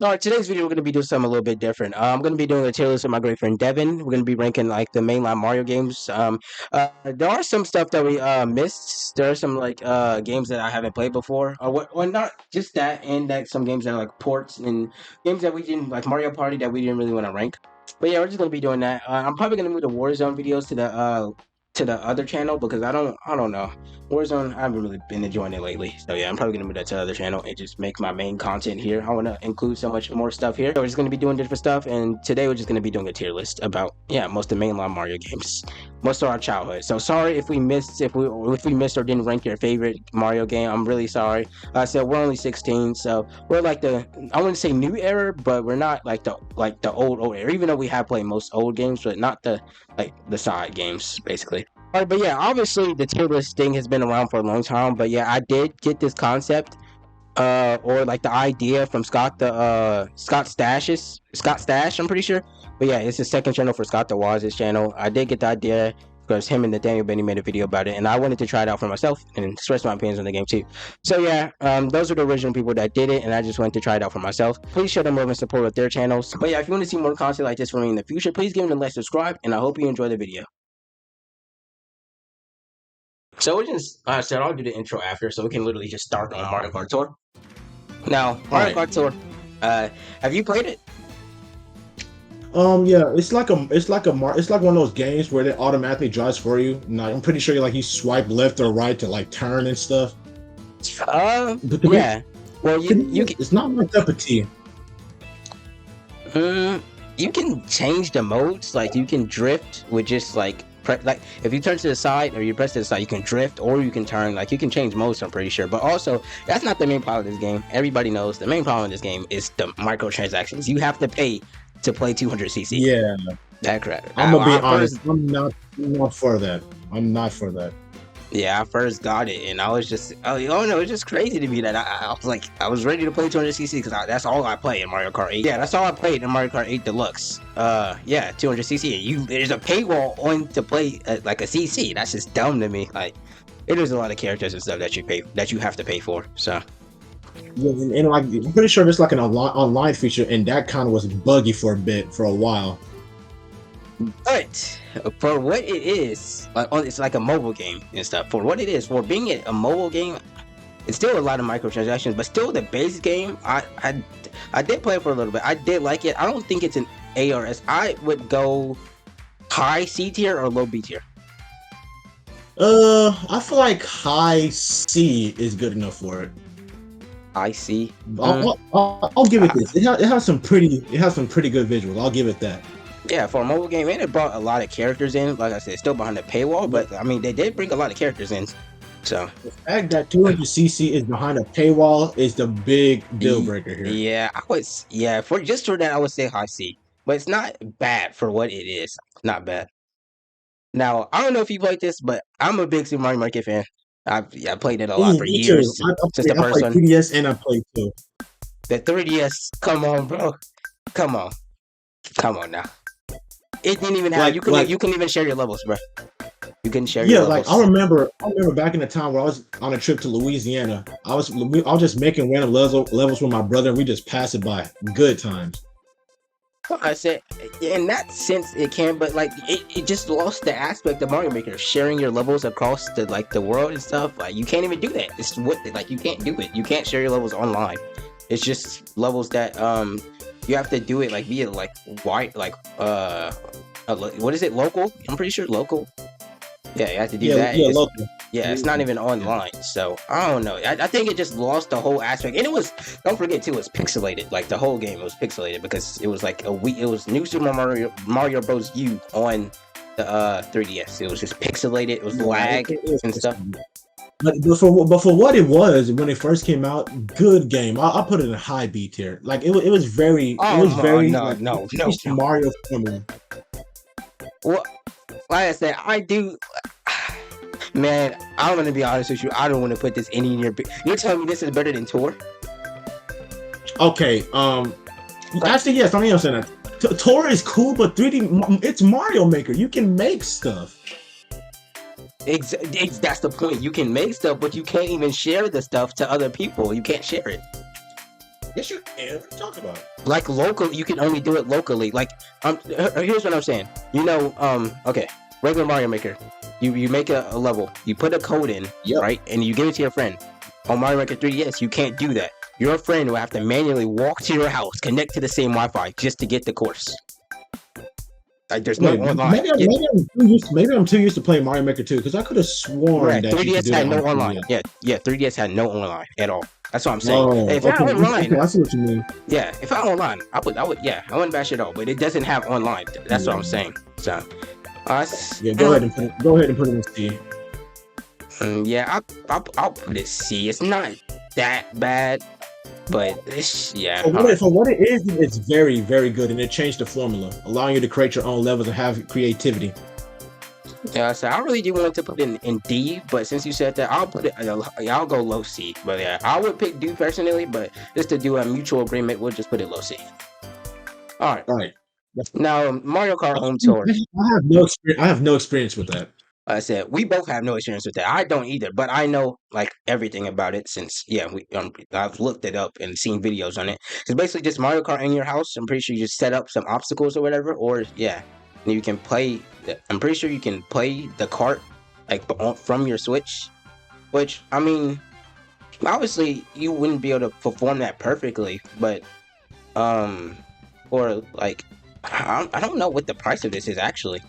All right, today's video we're gonna be doing something a little bit different. I'm gonna be doing a tier list with my great friend Devin. We're gonna be ranking like the mainline Mario games. There are some stuff that we missed. There are some like games that I haven't played before. Well, not just that, and that some games that are like ports and games that we didn't like Mario Party that we didn't really want to rank. But yeah, we're just gonna be doing that. I'm probably gonna move the Warzone videos to the other channel because I don't know. Warzone, I haven't really been enjoying it lately. So yeah, I'm probably gonna move that to the other channel and just make my main content here. I wanna include so much more stuff here. So we're just gonna be doing different stuff, and today we're just gonna be doing a tier list about most of the mainline Mario games, most of our childhood. So sorry if we missed or didn't rank your favorite Mario game. I'm really sorry. So we're only 16, so we're like I wouldn't say new era, but we're not like the old era. Even though we have played most old games, but not the side games basically. All right, but yeah, obviously the tier list thing has been around for a long time. But yeah, I did get this concept, or like the idea from Scott Stash, I'm pretty sure. But yeah, it's the second channel for Scott the Waz's channel. I did get the idea because him and Nathaniel Benny made a video about it, and I wanted to try it out for myself and express my opinions on the game too. So yeah, those are the original people that did it, and I just wanted to try it out for myself. Please show them love and support with their channels. But yeah, if you want to see more content like this from me in the future, please give them a like, subscribe, and I hope you enjoy the video. So we just, I said I'll do the intro after, so we can literally just start on Mario Kart Tour. Now, Mario Kart Tour, have you played it? Yeah, it's like one of those games where it automatically drives for you. And I'm pretty sure you swipe left or right to like turn and stuff. But Yeah. Well, it's not my cup of tea. You can change the modes. Like you can drift with just like if you turn to the side or you press to the side, you can drift or you can turn. Like you can change modes, I'm pretty sure. But also, that's not the main problem of this game. Everybody knows the main problem in this game is the microtransactions. You have to pay to play 200cc. Yeah, that crap. I'm gonna be honest. I'm not for that. I'm not for that. Yeah, I first got it, and I was just, oh no, it's just crazy to me that I was like, I was ready to play 200cc because that's all I play in Mario Kart 8. Yeah, that's all I played in Mario Kart 8 Deluxe. Yeah, 200cc. There's a paywall on to play like a CC. That's just dumb to me. Like, there's a lot of characters and stuff that you have to pay for. So. Yeah, and like I'm pretty sure there's like an online feature, and that kind of was buggy for a while. But for what it is, it's like a mobile game and stuff. For what it is, for being a mobile game, it's still a lot of microtransactions. But still, the base game, I did play it for a little bit. I did like it. I don't think it's an A or S. I would go high C tier or low B tier. I feel like high C is good enough for it. High C. I'll give it this. It has some pretty good visuals. I'll give it that. Yeah, for a mobile game, and it brought a lot of characters in. Like I said, it's still behind the paywall, but I mean, they did bring a lot of characters in. So the fact that 200cc is behind a paywall is the big deal breaker here. Yeah, for that, I would say high C, but it's not bad for what it is. Not bad. Now, I don't know if you played this, but I'm a big Super Mario Maker fan. I played it a lot for years. I played 3DS and I played 2. The 3DS, come on, bro. Come on now. It didn't even have you can even share your levels, bro. You can share your levels. Like I remember back in the time where I was on a trip to Louisiana. I was just making random levels with my brother, and we just passed it by. Good times. I said, in that sense, it can, but like it just lost the aspect of Mario Maker, sharing your levels across the world and stuff. Like you can't even do that. It's you can't do it. You can't share your levels online. It's just levels that you have to do it like via like white what is it, local? I'm pretty sure local. Yeah, you have to do that. Yeah, local. Yeah, it's not even online, so I don't know. I think it just lost the whole aspect, and it was. Don't forget too, it was pixelated. Like the whole game was pixelated because it was like it was New Super Mario Bros. U on the 3DS. It was just pixelated. It was lag and stuff. But for what it was when it first came out, good game. I'll put it in a high B tier. Like it was very. No, Mario family. Well, like I said, I do. Man, I'm gonna be honest with you. I don't want to put this any in your. You're telling me this is better than Tour? Okay. Actually, yes. I'm not saying that. Tour is cool, but 3D. It's Mario Maker. You can make stuff. That's the point. You can make stuff, but you can't even share the stuff to other people. You can't share it. Yes, you can. What are you talking about? Like local, you can only do it locally. Like, here's what I'm saying. Okay, regular Mario Maker. You make a level, you put a code in, Yep. right, and you give it to your friend. On Mario Maker 3DS, you can't do that. Your friend will have to manually walk to your house, connect to the same Wi-Fi just to get the course. Like, there's no online. Maybe I'm too used to playing Mario Maker 2 because I could have sworn that you could 3DS do that had no on online. 3DS. Yeah, 3DS had no online at all. That's what I'm saying. Oh, If okay. I had online, Okay, I see what you mean. yeah, if I had online, I would, yeah, I wouldn't bash it all, but it doesn't have online. That's what I'm saying. So, yeah, go ahead and put it in C. Yeah, I'll put it C. It's not that bad, but yeah. For what it is, it's very, very good, and it changed the formula, allowing you to create your own levels and have creativity. Yeah, so I really do want to put it in D, but since you said that, I'll put it. I'll go low C. But yeah, I would pick D personally, but just to do a mutual agreement, we'll just put it low C. All right. Now Mario Kart Home Tour. I have no experience with that. I said we both have no experience with that. I don't either, but I know like everything about it since I've looked it up and seen videos on it. It's basically just Mario Kart in your house. I'm pretty sure you just set up some obstacles or whatever, or you can play. I'm pretty sure you can play the kart like from your Switch, which I mean, obviously you wouldn't be able to perform that perfectly, but or like I don't know what the price of this is actually.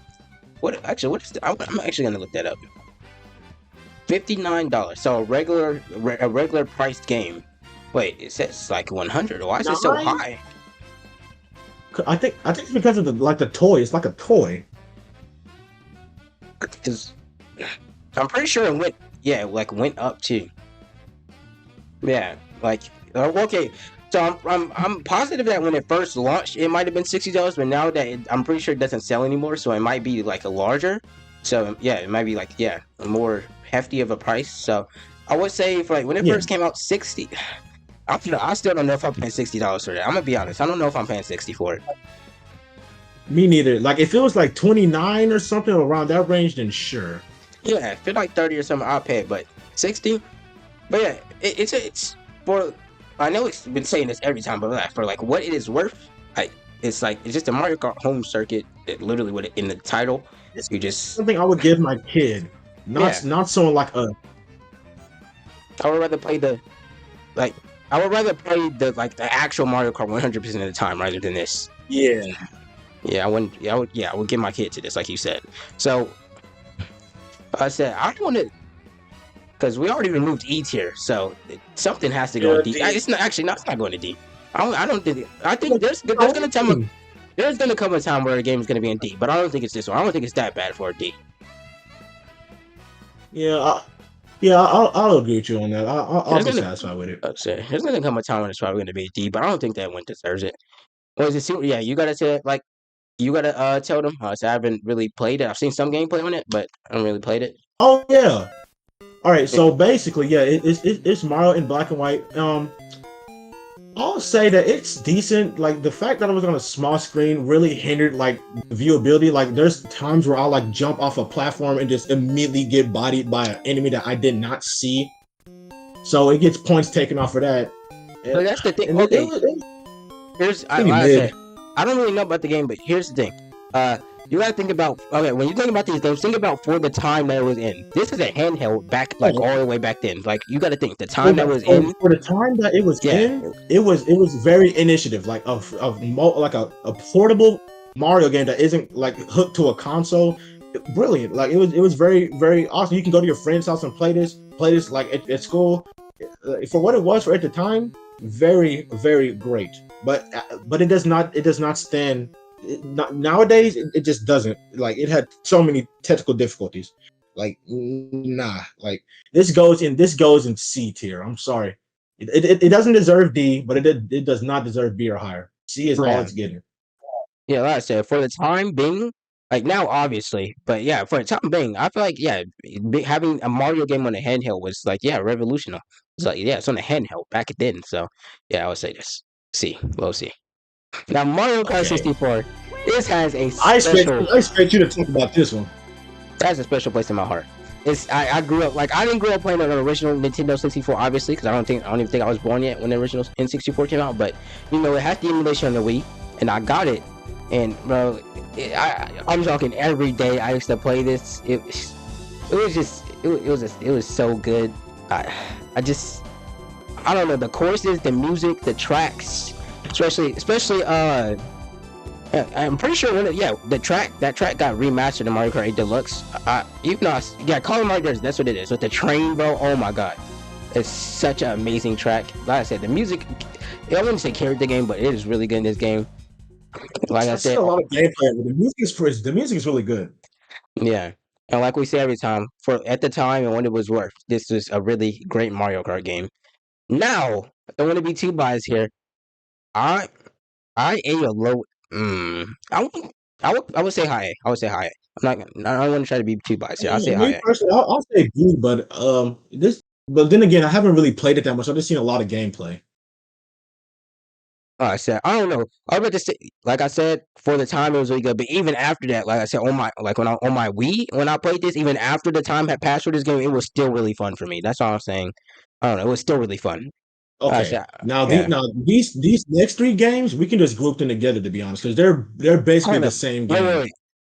What is I'm actually gonna look that up. $59. So a regular priced game. Wait, it says like 100. Why is it so high? I think it's because of the toy. It's like a toy. Because I'm pretty sure it went up too. Yeah, like okay. So I'm positive that when it first launched, it might have been $60, but now that I'm pretty sure it doesn't sell anymore, so it might be like a larger. So yeah, it might be like a more hefty of a price. So I would say for like when it first came out, 60. I still don't know if I'm paying $60 for that. I'm gonna be honest. I don't know if I'm paying 60 for it. Me neither. Like if it was like 29 or something around that range, then sure. Yeah, if it's like 30 or something, I'll pay it. But 60. But yeah, it's for. I know it's been saying this every time, but for like what it is worth, it's just a Mario Kart home circuit. It literally with it in the title. You just something I would give my kid, not someone like a. I would rather play the actual Mario Kart 100% of the time rather than this. Yeah. Yeah, I would give my kid to this, like you said. So I said I don't want to. Because we already removed E tier, so something has to go in D. It's not going to D. I don't think. I think there's gonna come a time where a game is gonna be in D, but I don't think it's this one. I don't think it's that bad for a D. Yeah, I'll agree with you on that. I'll be satisfied with it. There's gonna come a time when it's probably gonna be a D, but I don't think that one deserves it. Or is it? Yeah, you gotta say like you gotta tell them. So I haven't really played it. I've seen some gameplay on it, but I haven't really played it. Oh yeah. All right, so basically, it's Mario in black and white. I'll say that it's decent. Like the fact that I was on a small screen really hindered like viewability. Like there's times where I'll like jump off a platform and just immediately get bodied by an enemy that I did not see. So it gets points taken off for that. So that's the thing. Okay, I don't really know about the game, but here's the thing. You gotta think about when you think about these games, think about for the time that it was in. This is a handheld back all the way back then. Like you gotta think the time that was in. For the time that it was in, it was very initiative, like like a portable Mario game that isn't like hooked to a console. Brilliant. Like it was very, very awesome. You can go to your friend's house and play this like at school. For what it was for at the time, very, very great. But it does not stand. Nowadays it just doesn't. Like it had so many technical difficulties. Like like this goes in C tier. I'm sorry, it doesn't deserve D, but it does not deserve B or higher. C is all it's getting. Yeah, like I said, for the time being, like now obviously, but yeah, for the time being, I feel like having a Mario game on a handheld was like revolutionary. It's like it's on a handheld back then. So yeah, I would say this C, low C. Now Mario Kart 64, this has a special. I expect you to talk about this one. That has a special place in my heart. I grew up like I didn't grow up playing on the original Nintendo 64, obviously, because I don't even think I was born yet when the original N64 came out. But you know, it had the emulation on the Wii, and I got it. And bro, I'm talking every day. I used to play this. It was just it was so good. I just I don't know, the choruses, the music, the tracks, especially I'm pretty sure the track got remastered in Mario Kart 8 Deluxe. Even though Call of Mario, that's what it is. With the train, bro. Oh my god, it's such an amazing track. Like I said, the music, I wouldn't say carried the game, but it is really good in this game. Like I I've seen said, a lot of gameplay, but the music is really good. yeah. And like we say every time, for at the time and when it was worth, this was a really great Mario Kart game. Now, I don't want to be too biased here. I I A or low. I would say high A. I would say high A. I don't want to try to be too biased here. I say high Me A. personally, I'll say B, but but then again, I haven't really played it that much. I've just seen a lot of gameplay. I said I don't know. I was about to say, like I said, for the time it was really good. But even after that, like I said, on my Wii when I played this, even after the time had passed for this game, it was still really fun for me. That's all I'm saying. I don't know. It was still really fun. I Okay, said, yeah. now these next three games we can just group them together to be honest, because they're I basically don't the know. same Wait, wait, game. wait.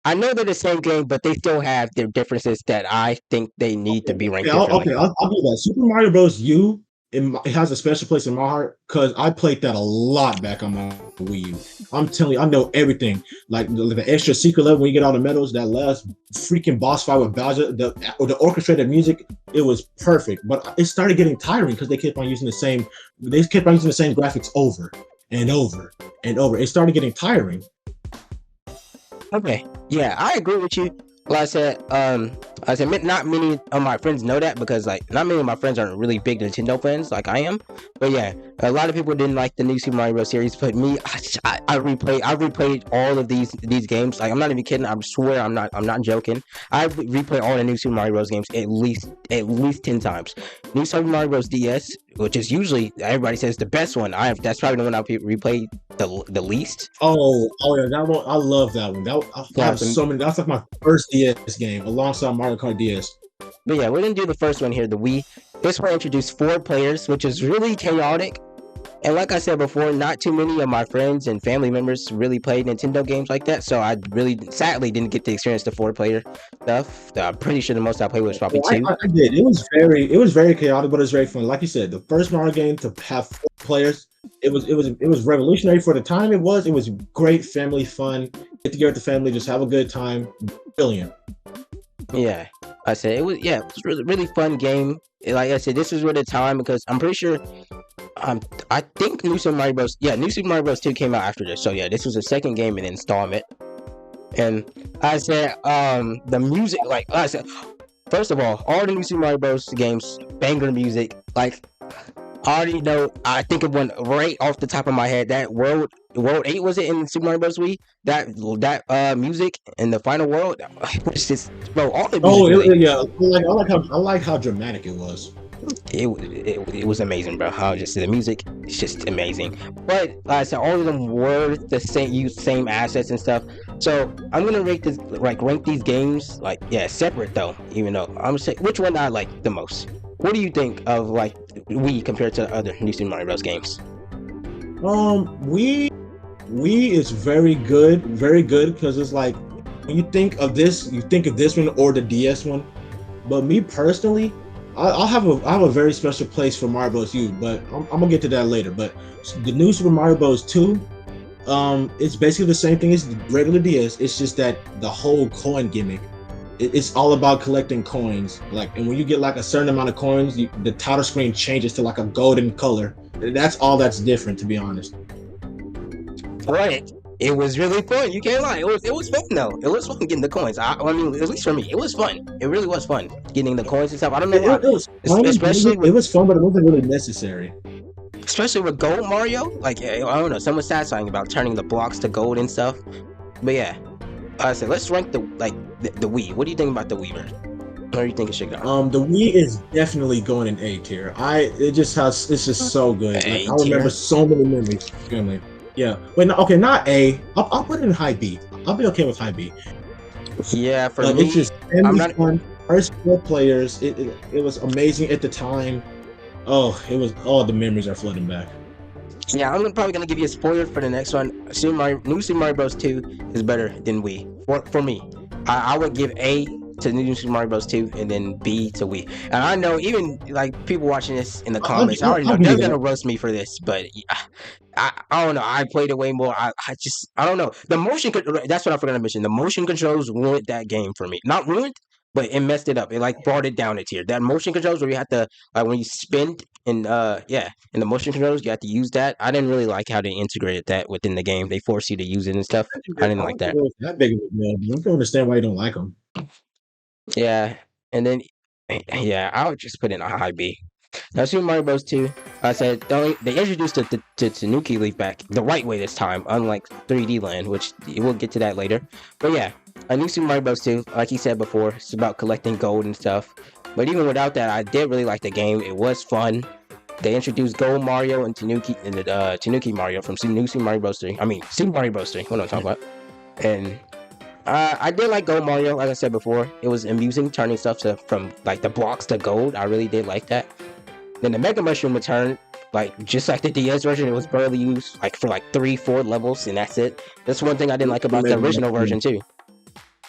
I know they're the same game, but they still have their differences that I think they need to be ranked differently. I'll do that. Super Mario Bros. U, it has a special place in my heart because I played that a lot back on my Wii U. I'm telling you, I know everything. Like the extra secret level when you get all the medals, that last freaking boss fight with Bowser, the orchestrated music, it was perfect. But it started getting tiring because they kept on using the same graphics over and over and over. It started getting tiring. Okay. Yeah, I agree with you. Like I said, not many of my friends know that because like not many of my friends are really big Nintendo fans like I am. But yeah, a lot of people didn't like the new Super Mario Bros. Series. But me, I replayed all of these games. Like I'm not even kidding. I swear I'm not joking. I replayed all the new Super Mario Bros. Games at least 10 times. New Super Mario Bros. DS, which is usually everybody says the best one. That's probably the one I replayed the least. Oh yeah, that one I love that one. I Yeah, have so many. That's like my first DS game alongside Mario Kart DS. but yeah, we're gonna do the first one here, the Wii. This one introduced 4 players, which is really chaotic. And like I said before, not too many of my friends and family members really played Nintendo games like that. So I really, sadly, didn't get to experience the 4 player stuff. I'm pretty sure the most I played was probably Well, 2. I did. It was very chaotic, but it was very fun. Like you said, the first Mario game to have 4 players, it was revolutionary for the time. It was great family fun. Get together with the family, just have a good time. Brilliant. Yeah, I said it was really fun game. Like I said, this was really the time because I'm pretty sure. I think New Super Mario Bros. 2 came out after this. So yeah, this was the second game in installment. And I said, the music, like I said, first of all the new Super Mario Bros. Games, banger music. Like, I already know, I think of one right off the top of my head. That World 8, was it, in Super Mario Bros. Wii? That music in the final world, it's just, bro, all the music really. Yeah. I like how dramatic it was. It was amazing, bro. How just the music is just amazing. But like I said, all of them were the same, use same assets and stuff. So I'm gonna rank these games separate though. Even though I'm saying which one I like the most. What do you think of like Wii compared to other new Super Mario Bros. Games? We is very good because it's like when you think of this, you think of this one or the DS one. But me personally, I have a very special place for Mario Bros. U, but I'm gonna get to that later. But the new Super Mario Bros. 2, it's basically the same thing as the regular DS. It's just that the whole coin gimmick, it's all about collecting coins. Like, and when you get like a certain amount of coins, the title screen changes to like a golden color. That's all that's different, to be honest. Right. It was really fun. You can't lie. It was fun though. It was fun getting the coins. I mean, at least for me, it was fun. It really was fun getting the coins and stuff. I don't know why. It was fun. It was fun, but it wasn't really necessary. Especially with Gold Mario. Like, I don't know, something satisfying about turning the blocks to gold and stuff. But yeah, I said let's rank the Wii. What do you think about the Wii version? What do you think it should go? The Wii is definitely going in A tier. It's just so good. Like, I remember so many memories. Family. Yeah. Wait, no, okay, not A. I'll put it in high B. I'll be okay with high B. Yeah, for me, it's just I'm not. fun. First 4 players, it was amazing at the time. Oh, it was all the memories are flooding back. Yeah, I'm probably gonna give you a spoiler for the next one. New Super Mario Bros. 2 is better than Wii. For me, I would give A to New Super Mario Bros. 2 and then B to Wii. And I know even like people watching this in the comments, I already know I'll give they're you gonna that. roast me for this, but I don't know. I played it way more. I don't know. The motion. That's what I forgot to mention. The motion controls ruined that game for me. Not ruined, but it messed it up. It like brought it down a tier. That motion controls where you have to like when you spin and yeah, in the motion controls you have to use that. I didn't really like how they integrated that within the game. They force you to use it and stuff. I I didn't like don't think that. it was that big of a deal. I don't understand why you don't like them. Yeah, and then yeah, I would just put in a high B. Now, Super Mario Bros. 2, I said they introduced the Tanuki Leaf back the right way this time, unlike 3D Land, which we'll get to that later. But yeah, a new Super Mario Bros. 2, like he said before, it's about collecting gold and stuff. But even without that, I did really like the game. It was fun. They introduced Gold Mario and Tanuki Mario from New Super Mario Bros. 3. I mean, Super Mario Bros. 3. What am I talking about? And I did like Gold Mario, like I said before. It was amusing turning stuff from like the blocks to gold. I really did like that. Then the Mega Mushroom returned, like just like the DS version, it was barely used like for like 3-4 levels, and that's it. That's one thing I didn't like about the original version too.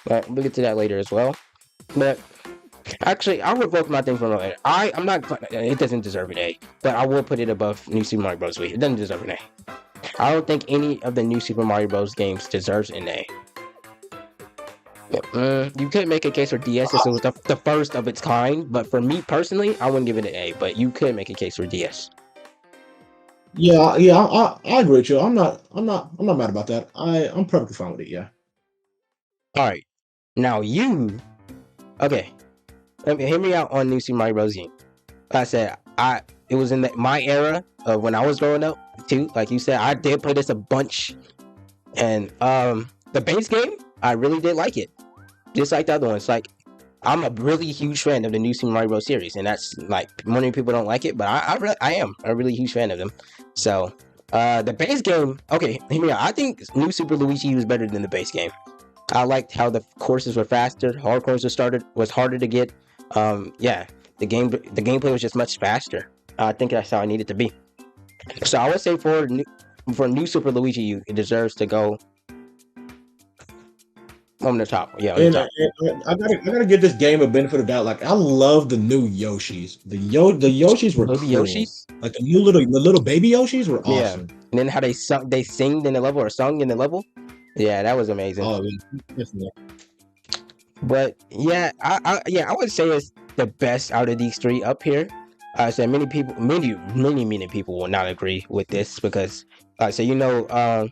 But we'll get to that later as well. But actually, I'll revoke my thing from later. I'm not. It doesn't deserve an A, but I will put it above New Super Mario Bros. Wii. It doesn't deserve an A. I don't think any of the New Super Mario Bros. Games deserves an A. You could make a case for DS as it was the first of its kind, but for me personally, I wouldn't give it an A. But you could make a case for DS. Yeah, I agree with you. I'm not mad about that. I'm perfectly fine with it. Yeah. All right, now you okay? Hear me out on New Super Mario Bros. Game. Like I said it was in my era of when I was growing up too. Like you said, I did play this a bunch, and the base game I really did like it, just like the other ones. Like I'm a really huge fan of the new Super Mario Bros. Series, and that's like many people don't like it, but I am a really huge fan of them. So the base game, okay, hear me out. I think New Super Luigi was better than the base game. I liked how the courses were faster, hard courses was harder to get. Yeah, the gameplay was just much faster. I think that's how I needed to be. So I would say for New Super Luigi U, it deserves to go on the top. Yeah, on the And top. I gotta give this game a benefit of doubt. Like I love the new Yoshis. The Yoshis were Baby cool. Yoshi. Like the little baby Yoshis were Yeah, awesome. and then how they sing in the level or sung in the level. Yeah, that was amazing. Oh, yeah. But yeah, I would say it's the best out of these three up here. I said many people, many people will not agree with this because, so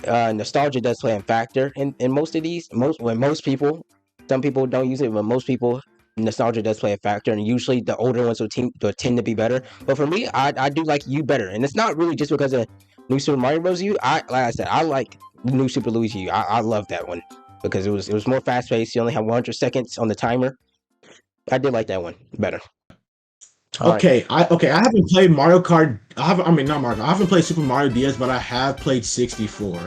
nostalgia does play a factor in most of these. Most people, some people don't use it, but most people, nostalgia does play a factor, and usually the older ones will tend to be better. But for me, I do like U better, and it's not really just because of New Super Mario Bros. U. Like I said, I like New Super Luigi U. I love that one because it was more fast paced. You only have 100 seconds on the timer. I did like that one better. All right. I haven't played Mario Kart. I mean, not Mario. I haven't played Super Mario DS, but I have played 64.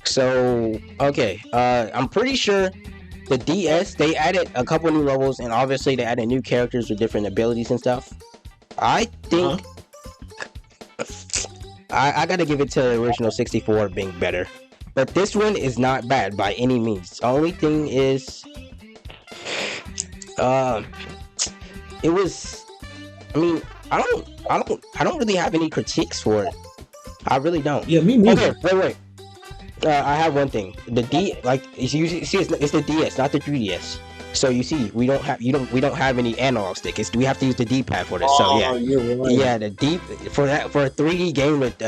So okay, I'm pretty sure the DS they added a couple new levels, and obviously they added new characters with different abilities and stuff. I think I gotta give it to the original 64 being better, but this one is not bad by any means. The only thing is, it was. I mean, I don't really have any critiques for it. I really don't. Yeah, me neither. Okay, wait. I have one thing. The D, like you see, it's the DS, not the 3DS. So you see, we don't have any analog stick. We have to use the D-pad for this. So yeah, yeah, the D for a 3D game with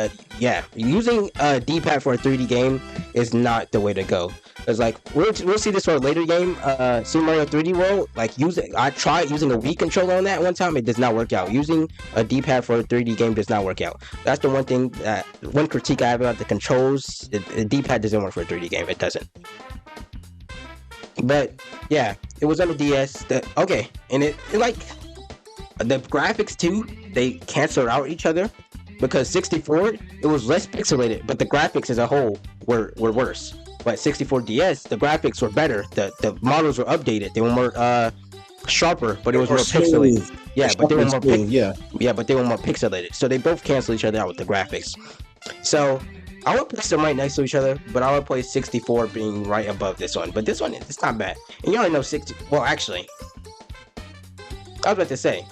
using a D-pad for a 3D game is not the way to go. It's like we'll see this for a later game, Super Mario 3D World. Like I tried using a Wii controller on that one time. It does not work out. Using a D-pad for a 3D game does not work out. That's the one critique I have about the controls. The D-pad doesn't work for a 3D game. It doesn't. But yeah, it was on the DS. And it like the graphics too. They cancel out each other because 64 it was less pixelated, but the graphics as a whole were worse. But 64 DS, the graphics were better. The models were updated. They were more sharper, but it was Or more pixelated. smooth. Yeah, but they were more Smooth. but they were more pixelated. So they both cancel each other out with the graphics. So I would place them right next to each other, but I would place 64 being right above this one. But this one, it's not bad. And you already know 60. Well, actually, I was about to say,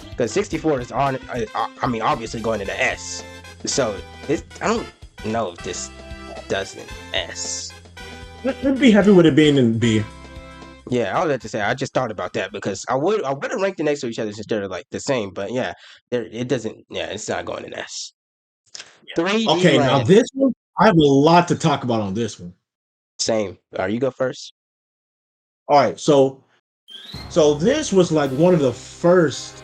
because 64 is on. I mean, obviously going to the S. So I don't know if this does an S. I'd be happy with it being in B. Yeah, I was about to say, I just thought about that because I would have ranked it next to each other since they're like the same. But yeah, it doesn't. Yeah, it's not going in S. 3D Okay, now Land. this one, I have a lot to talk about on this one. Same. All right, you go first. All right, so this was like one of the first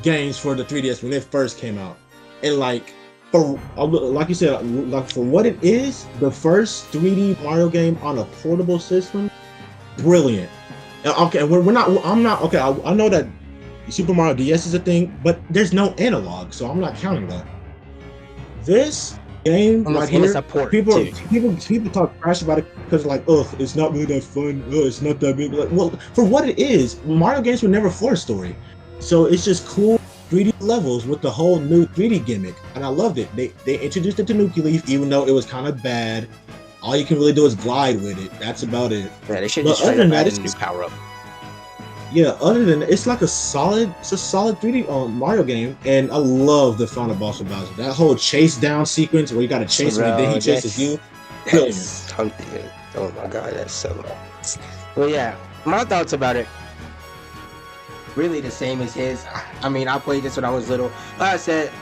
games for the 3DS when it first came out, and like for like you said, like for what it is, the first 3D Mario game on a portable system, brilliant. Okay, we're not. I'm not. Okay, I know that Super Mario DS is a thing, but there's no analog, so I'm not counting that. This game right here, people talk trash about it because like, oh, it's not really that fun. Oh, it's not that big. Like, well, for what it is, Mario games were never for a story, so it's just cool 3D levels with the whole new 3D gimmick, and I loved it. They introduced it to Nuki Leaf, even though it was kind of bad. All you can really do is glide with it. That's about it. Yeah, they should just straight up add a new power up. Yeah, other than it's like a solid 3D Mario game, and I love the final boss of Bowser. That whole chase down sequence where you got to chase him and then he chases you. Oh my god, that's so. Well, yeah, my thoughts about it. Really the same as his. I mean, I played this when I was little. Like I said,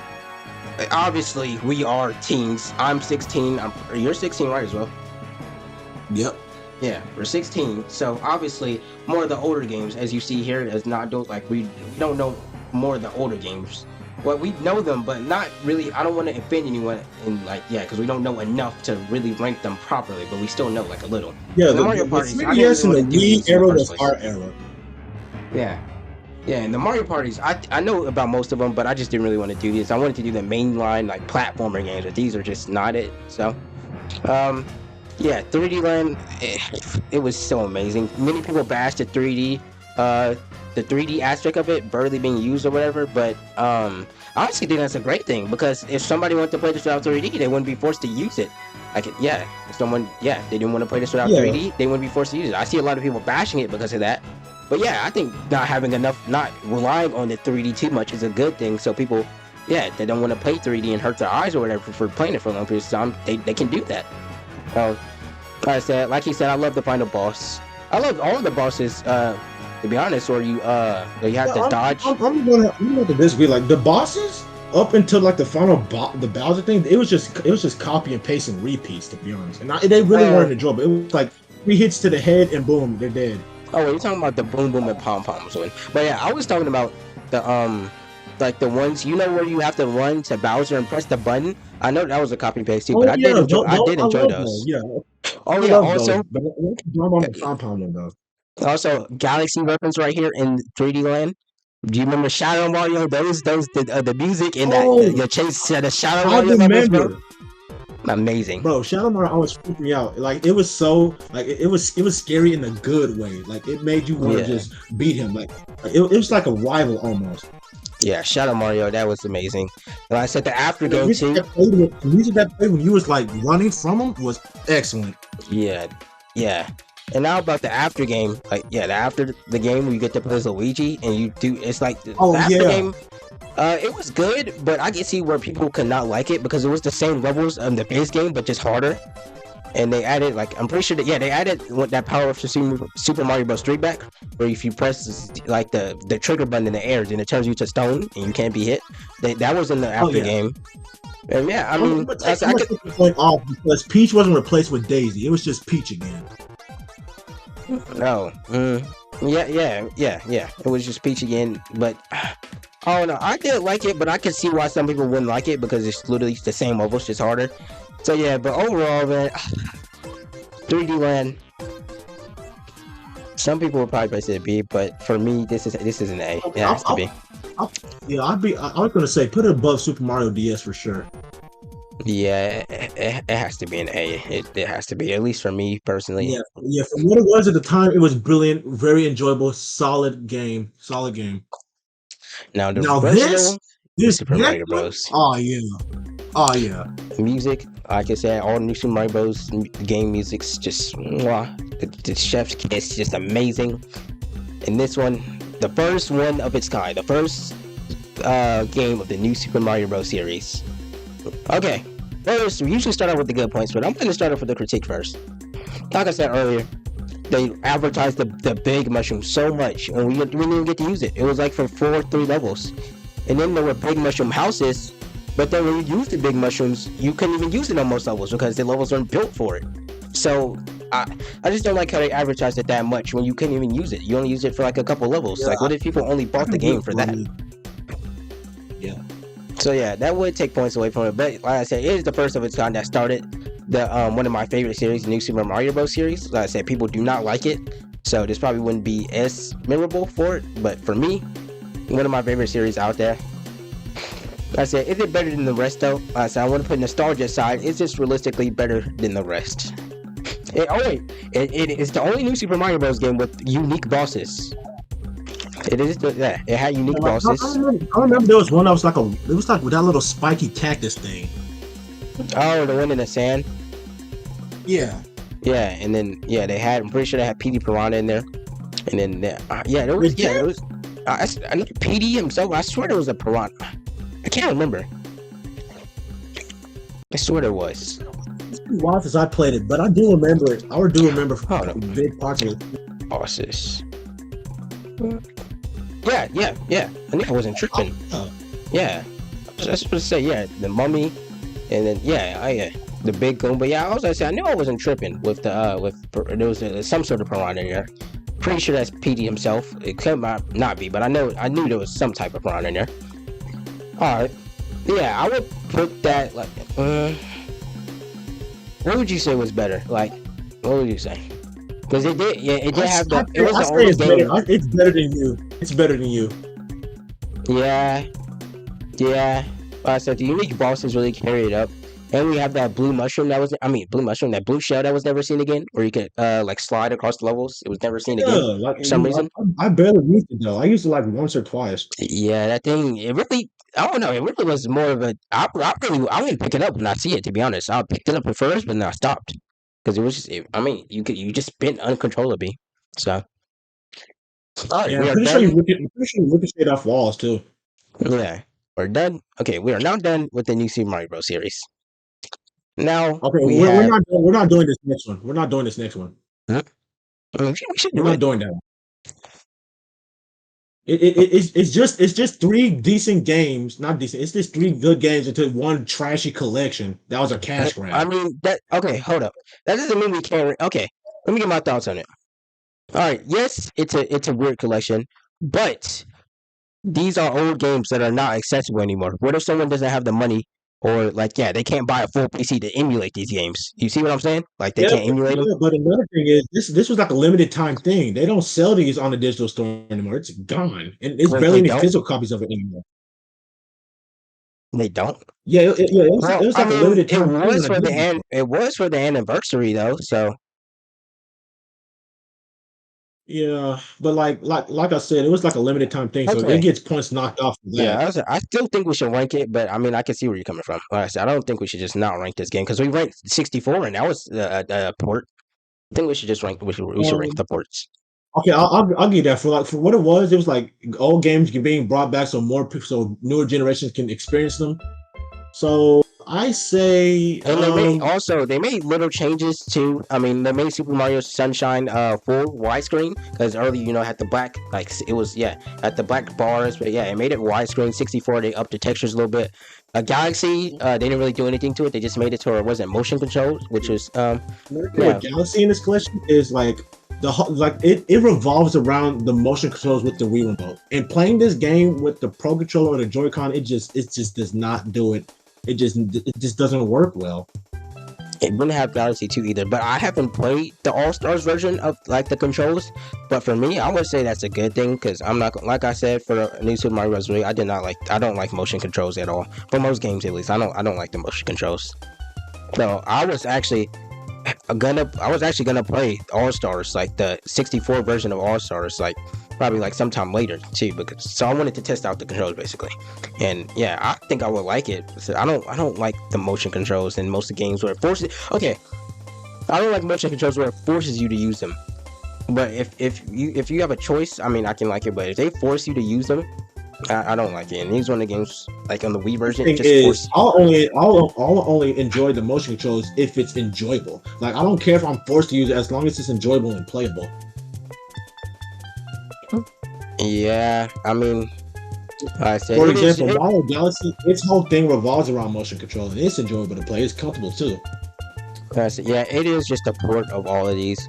obviously we are teens. I'm 16. You're 16, right, as well? Yep. Yeah, we're 16, so obviously more of the older games, as you see here, is not we don't know more of the older games. Well, we know them, but not really. I don't want to offend anyone, because we don't know enough to really rank them properly, but we still know like a little. Yeah, the Mario parties. Yes, and the Wii era was our era. Yeah, and the Mario parties, I know about most of them, but I just didn't really want to do this. I wanted to do the mainline like platformer games, but these are just not it. So, yeah, 3D Land, it was so amazing. Many people bashed the 3D, the 3D aspect of it barely being used or whatever, but I honestly think that's a great thing, because if somebody wanted to play this without 3D, they wouldn't be forced to use it. Like, if they didn't want to play this without 3D, they wouldn't be forced to use it. I see a lot of people bashing it because of that. But yeah, I think not relying on the 3D too much is a good thing, so people, they don't want to play 3D and hurt their eyes or whatever for playing it for a long period of time, they can do that. Like he said, I love the final boss. I love all of the bosses, to be honest, or you have to dodge. I'm gonna disagree. Like the bosses up until like the final the Bowser thing, it was just copy and paste and repeats, to be honest. And they really weren't enjoyable. It was like 3 hits to the head and boom, they're dead. Oh, you're talking about the boom boom and pom poms one. But yeah, I was talking about the like the ones, where you have to run to Bowser and press the button. I know that was a copy and paste too, but I did enjoy those. Yeah. Oh yeah, also also Galaxy reference right here in 3D Land. Do you remember Shadow Mario? The music and the chase, the Shadow Mario levels, bro. Amazing, bro. Shadow Mario always freaked me out. Like it was so it was scary in a good way. Like it made you want to just beat him. Like it was like a rival almost. Yeah, Shadow Mario, that was amazing. And I said the after game too. The music that played when you was like running from him was excellent. Yeah. And now about the after game, after the game where you get to play as Luigi and you do, it's like the after game. It was good, but I can see where people could not like it because it was the same levels of the base game, but just harder. And they added, I'm pretty sure they added that power of Super Mario Bros. 3 back, where if you press the trigger button in the air, then it turns you to stone and you can't be hit. That was in the after game. And yeah, I mean, I could take the point off because Peach wasn't replaced with Daisy; it was just Peach again. No, yeah. It was just Peach again, but I don't know. I did like it, but I could see why some people wouldn't like it because it's literally the same levels, just harder. So yeah, but overall, man, 3D Land. Some people would probably say B, but for me, this is an A. It has to be. I was gonna say put it above Super Mario DS for sure. Yeah, it has to be an A. It has to be, at least for me personally. Yeah. For what it was at the time, it was brilliant, very enjoyable, solid game, solid game. Now the Now original New this Super next Mario one, Bros. oh yeah, oh yeah, Music, like I said, all New Super Mario Bros. Game music's just mwah. The chef's kiss, just amazing. And this one, the first one of its kind, the first game of the New Super Mario Bros. Series. Okay, first we usually start out with the good points, but I'm going to start off with the critique first. Like I said earlier, they advertised the big mushroom so much, and we didn't even get to use it. It was like for 3 levels, and then there were big mushroom houses. But then when you use the big mushrooms, you couldn't even use it on most levels because the levels weren't built for it. So I just don't like how they advertised it that much when you couldn't even use it. You only use it for like a couple levels. yeah. Like, what if people only I bought the can get game for that? it. Yeah, So yeah, that would take points away from it. But like I said, it is the first of its kind that started the one of my favorite series, the New Super Mario Bros. Series. Like I said, people do not like it, so this probably wouldn't be as memorable for it. But for me, one of my favorite series out there. Like I said, is it better than the rest though? Like I said, I want to put nostalgia aside. It's just realistically better than the rest. It is the only New Super Mario Bros. Game with unique bosses. It is yeah, it had unique bosses. I remember there was one that was like it was like with that little spiky cactus thing. Oh, the one in the sand. Yeah, Yeah, and then yeah, they had. I'm pretty sure they had PD Piranha in there, and then yeah, there was there was. I know PD himself. I swear there was a piranha. I can't remember. I swear there was. it's been a while since I played it, but I do remember it. I do remember Hold on. big parts of it. Bosses. Yeah. I knew I wasn't tripping. Oh, Yeah, I was supposed to say yeah, the mummy, and then yeah, the big Goomba. Yeah, I was gonna say I knew I wasn't tripping with the there was some sort of piranha in there. Pretty sure that's PD himself. It could not be, but I knew there was some type of piranha in there. All right, yeah, I would put that like. What would you say was better? Like, what would you say? Because it did have the. It was I the say only it's game. better. It's better than you. It's better than you. Yeah. I said the unique bosses really carry it up. And we have that blue mushroom that blue shell that was never seen again, where you could like slide across the levels. It was never seen Yeah, again like for some reason. I barely used it though. I used it like once or twice. Yeah, that thing. It really. I don't know. It really was more of a. I wouldn't pick it up when I see it. To be honest, I picked it up at first, but then I stopped because it was just. You just spin uncontrollably. So, all right, Yeah, we I'm are pretty sure you done. ricochet off walls too. Yeah, we're done. Okay, we are now done with the new Super Mario Bros. Series. Now Okay, we we're have. not we're not doing this next one. We're not doing this next one. Huh? We should We're do not it. doing that. It's just three decent games, not decent. It's just three good games into one trashy collection. That was a cash I grab. mean that. Okay, hold up. That doesn't mean we can't. Okay, let me get my thoughts on it. All right. Yes, it's a weird collection, but these are old games that are not accessible anymore. What if someone doesn't have the money, or like yeah, they can't buy a full PC to emulate these games? You see what I'm saying? Like they can't emulate them. But another thing is this was like a limited time thing. They don't sell these on the digital store anymore. It's gone, and it's Wait, barely they any don't. physical copies of it anymore. They don't. Yeah, it Well, was I like a mean, limited time thing on the digital store. it was for the anniversary though. So Yeah, but like I said, it was like a limited time thing, so it okay. gets points knocked off for Yeah, that. I still think we should rank it, but I mean, I can see where you're coming from. Like I said, I don't think we should just not rank this game because we ranked 64 and that was a port. I think we should just rank. We should rank Um, the ports. okay, I'll give you that for what it was like old games being brought back so so newer generations can experience them. So I say And they made little changes too. I mean, they made Super Mario Sunshine full widescreen because earlier it had the black it was had the black bars, but yeah, it made it widescreen 64. They upped the textures a little bit. Galaxy, they didn't really do anything to it. They just made it to where it wasn't motion controlled, which was with yeah. Galaxy in this collection is like it revolves around the motion controls with the Wii remote. And playing this game with the Pro controller or the Joy-Con, it just does not do it. It just doesn't work well. It didn't have Galaxy 2 either, but I haven't played the All Stars version of like the controls. But for me, I would say that's a good thing because I'm not like I said for the new Super Mario Bros. I did not like I don't like motion controls at all for most games at least. I don't like the motion controls. So I was actually gonna play All Stars like the 64 version of All Stars like probably like sometime later too because so I wanted to test out the controls basically. And yeah, I think I would like it. So I don't like the motion controls in most of the games where it forces. Okay, I don't like motion controls where it forces you to use them. But if you have a choice, I mean I can like it. But if they force you to use them, I don't like it. And these one of the games like on the Wii version, it Thing just is, forces. I'll only enjoy the motion controls if it's enjoyable. Like I don't care if I'm forced to use it as long as it's enjoyable and playable. Yeah, I mean, like I said For it is. example, Mario Galaxy, its whole thing revolves around motion control, and it's enjoyable to play. It's comfortable too. Yeah, it is just a port of all of these.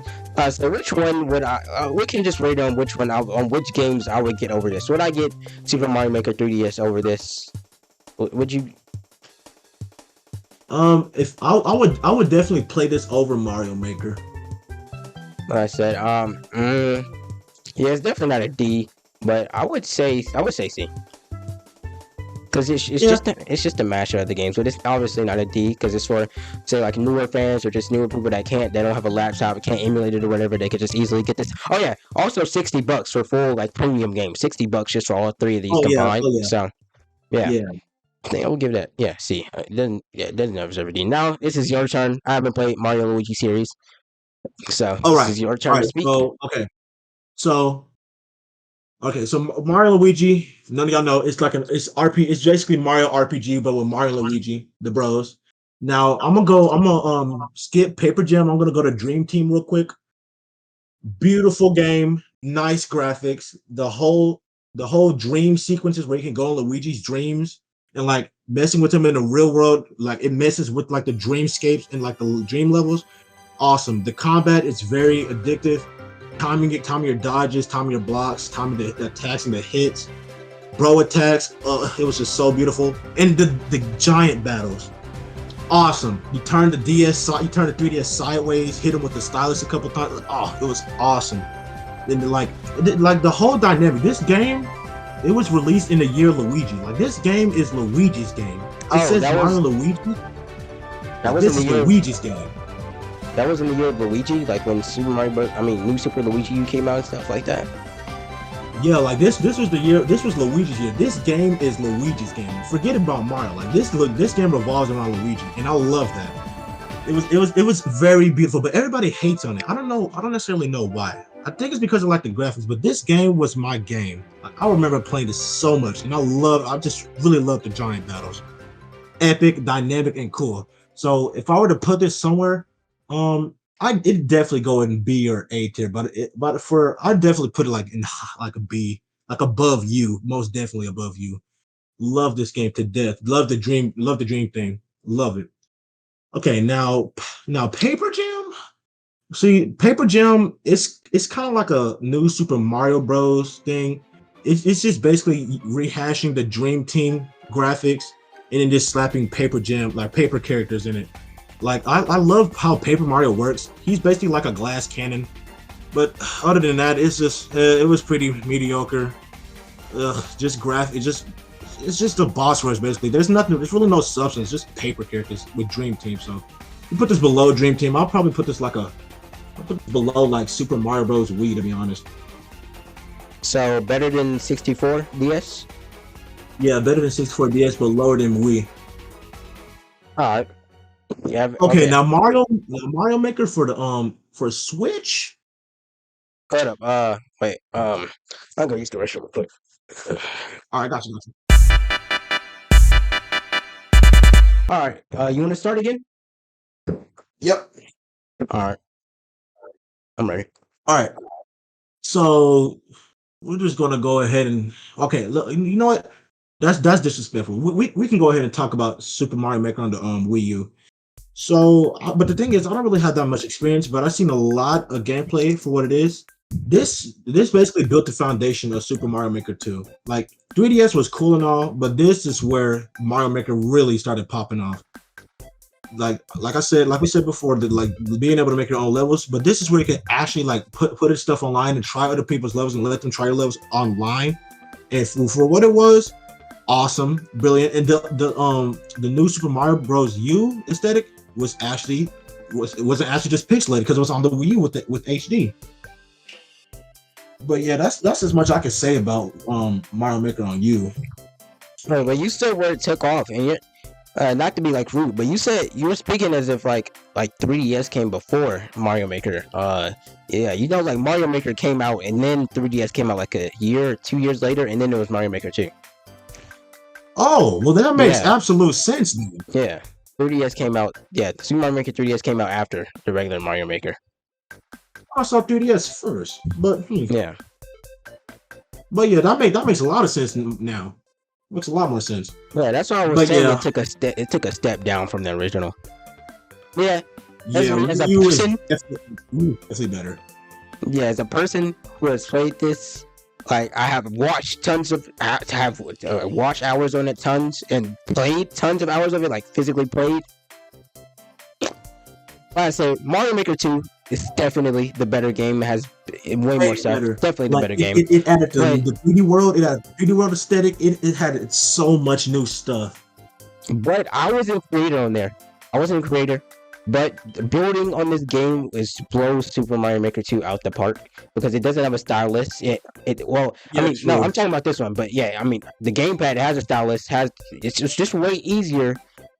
So which one would I? We can just rate on which one on which games I would get over this. Would I get Super Mario Maker 3DS over this? Would you? If I would definitely play this over Mario Maker. Like I said, yeah, it's definitely not a D, but I would say C. Because it's Yeah. just a mashup of the games, but it's obviously not a D because it's for say like newer fans or just newer people that they don't have a laptop, can't emulate it or whatever. They could just easily get this. Oh yeah, also $60 for full like premium games. $60 just for all three of these Oh yeah. combined. Oh yeah. So yeah, Yeah. I think I will give that. Yeah, C. It doesn't deserve a D. Now this is your turn. I haven't played Mario Luigi series, so All this right. is your All turn to right. speak. So So so Mario Luigi. None of y'all know. It's like it's RP. It's basically Mario RPG, but with Mario Luigi, the bros. Now I'm gonna skip Paper Jam. I'm gonna go to Dream Team real quick. Beautiful game, nice graphics. The whole dream sequences where you can go in Luigi's dreams and like messing with him in the real world, like it messes with like the dreamscapes and like the dream levels. Awesome. The combat is very addictive. Timing your dodges, timing your blocks, timing the attacks and the hits, bro attacks. It was just so beautiful. And the giant battles, awesome. You turn the 3DS sideways, hit him with the stylus a couple times. Oh, it was awesome. And like the whole dynamic. This game, it was released in the year Luigi. Like this game is Luigi's game. It Oh, says Mario Luigi. that Like, was in this the is year. Luigi's game. That was in the year of Luigi, like when Super Mario Bros. I mean, New Super Luigi U came out and stuff like that. Yeah, like this was the year. This was Luigi's year. This game is Luigi's game. Forget about Mario. Like this game revolves around Luigi, and I love that. It was very beautiful, but everybody hates on it. I don't know. I don't necessarily know why. I think it's because I like the graphics, but this game was my game. Like, I remember playing this so much, and I just really love the giant battles. Epic, dynamic, and cool. So if I were to put this somewhere, it'd definitely go in B or A tier, I'd definitely put it like in like a B, like above you, most definitely above you. Love this game to death. Love the dream thing. Love it. Okay, now Paper Jam. See, Paper Jam, it's kind of like a new Super Mario Bros. Thing. It's just basically rehashing the Dream Team graphics and then just slapping Paper Jam, like paper characters in it. Like I love how Paper Mario works. He's basically like a glass cannon. But other than that, it was pretty mediocre. Just it's just a boss rush basically. There's really no substance, just paper characters with Dream Team. So you put this below Dream Team, I'll probably put this below like Super Mario Bros. Wii, to be honest. So better than 64 DS. Yeah, better than 64 DS, but lower than Wii. All right. Yeah. Okay, Okay. now Mario Maker for Switch. Hold up. Wait. I'll go use the restroom real quick. All right, got you. All right. You want to start again? Yep. All right. I'm ready. All right. So we're just gonna go ahead and okay. Look, you know what? That's disrespectful. We can go ahead and talk about Super Mario Maker on the Wii U. So, but the thing is, I don't really have that much experience, but I've seen a lot of gameplay for what it is. This basically built the foundation of Super Mario Maker 2. Like 3DS was cool and all, but this is where Mario Maker really started popping off. like we said before, that like being able to make your own levels. But this is where you can actually like put this stuff online and try other people's levels and let them try your levels online. And for what it was, awesome, brilliant. And the new Super Mario Bros. U aesthetic was actually it wasn't actually just pixelated because it was on the Wii U with HD. But yeah, that's as much I can say about Mario Maker on U. Right, but you said where it took off, and you're not to be like rude, but you said you were speaking as if like 3DS came before Mario Maker. Yeah, you know, like Mario Maker came out, and then 3DS came out like a year, 2 years later, and then there was Mario Maker 2. Oh, well, that makes absolute sense then. Yeah, 3DS came out. Yeah, Super Mario Maker 3DS came out after the regular Mario Maker. I saw 3DS first, but yeah. But yeah, that makes a lot of sense now. Makes a lot more sense. Yeah, that's why I was saying it took a step down from the original. Yeah. As a person, definitely better. Yeah, as a person who has played this, like I have watched tons of watched hours on it, tons, and played tons of hours of it, like physically played. I say Mario Maker 2 is definitely the better game. It has way more stuff. Better. Definitely the better game. It added the 3D world. It had 3D world aesthetic. It had so much new stuff. But I wasn't creator on there. I wasn't a creator. But the building on this game blows Super Mario Maker 2 out the park because it doesn't have a stylus. No, I'm talking about this one. But yeah, I mean, the gamepad has a stylus. It's just way easier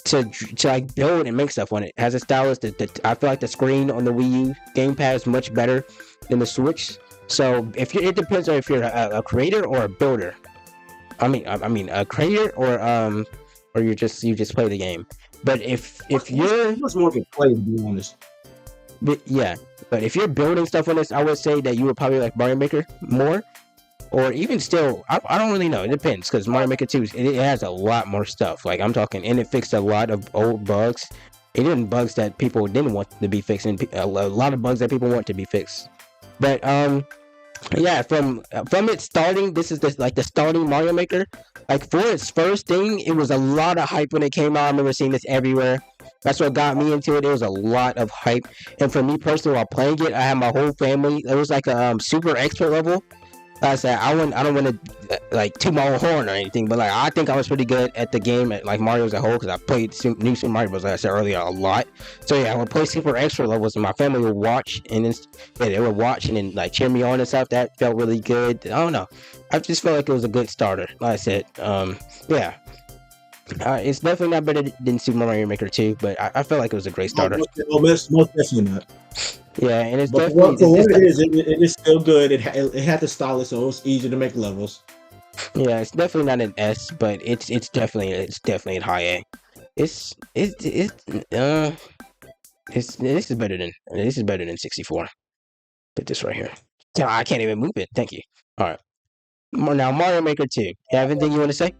to like build and make stuff on it. It has a stylus. I feel like the screen on the Wii U gamepad is much better than the Switch. So it depends on if you're a creator or a builder. I mean a creator or you just play the game. But if you're much more of a play, to be honest. But if you're building stuff on this, I would say that you would probably like Mario Maker more. Or even still, I don't really know. It depends because Mario Maker 2 it has a lot more stuff. Like I'm talking, and it fixed a lot of old bugs. It didn't bugs that people didn't want to be fixed, and a lot of bugs that people want to be fixed. But yeah, from it starting, this is the starting Mario Maker. Like for its first thing, it was a lot of hype when it came out. I remember seeing this everywhere. That's what got me into it. It was a lot of hype, and for me personally, while playing it, I had my whole family. It was like a super expert level. Like I said, I don't want to like toot my own horn or anything, but like I think I was pretty good at the game at like Mario as a whole because I played new Super Mario Bros. Like I said earlier a lot. So yeah, I would play super extra levels, and my family would watch, and then they would watch and then like cheer me on and stuff. That felt really good. I don't know. I just felt like it was a good starter. Like I said, yeah. It's definitely not better than Super Mario Maker 2, but I felt like it was a great starter. Most definitely not. Yeah, and it's but definitely for what it is, it is still good. It had the stylus, so it was easy to make levels. Yeah, it's definitely not an S, but it's definitely a high A. This is better than 64. Put this right here. I can't even move it. Thank you. All right. Now Mario Maker 2. You have anything you want to say?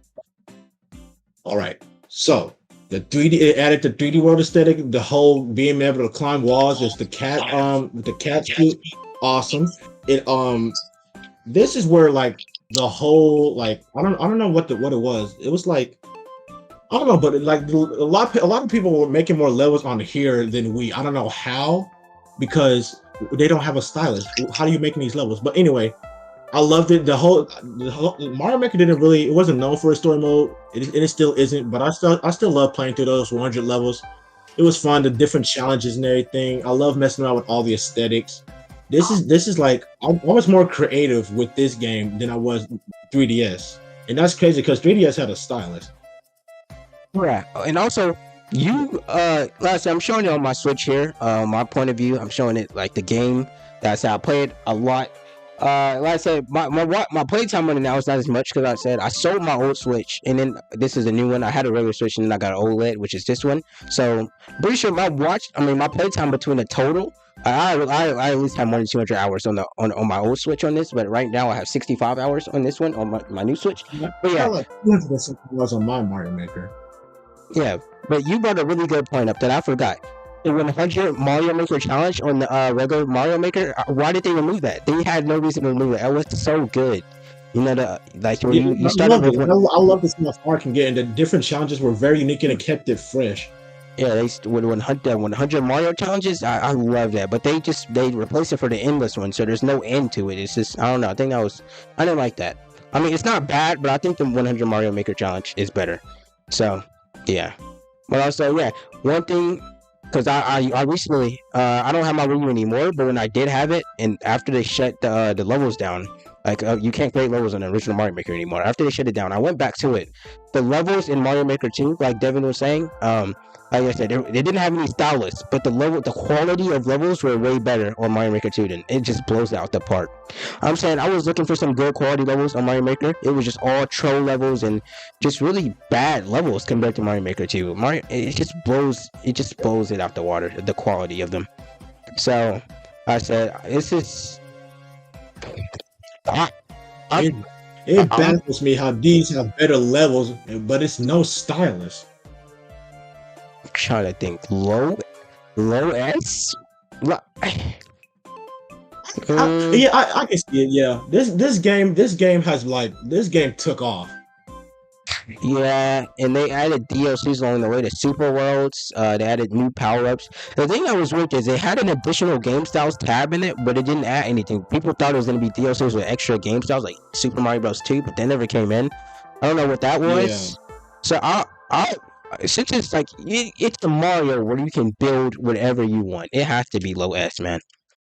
All right. So the 3D, it added the 3D world aesthetic. The whole being able to climb walls. There's the cat suit. Awesome. It this is where like the whole like I don't know what it was. It was like I don't know, but like a lot of people were making more levels on here than we. I don't know how, because they don't have a stylus. How do you make these levels? But anyway, I loved it. The whole Mario Maker it wasn't known for a story mode. It still isn't, but I still love playing through those 100 levels. It was fun, the different challenges and everything. I love messing around with all the aesthetics. This is like I was more creative with this game than I was 3DS, and that's crazy because 3DS had a stylus. Yeah, and also you last I'm showing it on my Switch here. My point of view, I'm showing it like the game. That's how I played a lot. Like I said, my playtime on it now is not as much because I said I sold my old Switch and then this is a new one. I had a regular Switch and then I got an OLED, which is this one. So pretty sure my playtime between the total, I at least have more than 200 hours on my old Switch on this, but right now I have 65 hours on this one on my new Switch. But yeah, like 200 was on my Mario Maker. Yeah, but you brought a really good point up that I forgot. The 100 Mario Maker challenge on the regular Mario Maker. Why did they remove that? They had no reason to remove it. It was so good. You know, you started with I love this how far I can get, and the different challenges were very unique and it kept it fresh. Yeah, they with 100 Mario challenges. I love that, but they replaced it for the endless one, so there's no end to it. It's just I don't know. I didn't like that. I mean, it's not bad, but I think the 100 Mario Maker challenge is better. So yeah, but also yeah, one thing because I recently I don't have my Wii U anymore, but when I did have it, and after they shut the levels down, like you can't create levels on the original Mario Maker anymore. After they shut it down, I went back to it. The levels in Mario Maker 2, like Devin was saying, like I said, they didn't have any stylists, but the quality of levels were way better on Mario Maker 2 than it just blows out the park. I'm saying I was looking for some good quality levels on Mario Maker. It was just all troll levels and just really bad levels compared to Mario Maker 2. Mario it just blows it out the water, the quality of them. So I said, this is I, It I'm, it I'm baffles me how these have better levels, but it's no stylus. trying to think low S. Lo- Mm, Yeah, I can see it. Yeah, this game has like this game took off. Yeah, and they added DLCs along the way to Super Worlds. They added new power ups. The thing that was weird is they had an additional game styles tab in it, but it didn't add anything. People thought it was gonna be DLCs with extra game styles like Super Mario Bros. 2, but they never came in. I don't know what that Yeah, was. So I since it's like it's the Mario where you can build whatever you want. It has to be low S, man.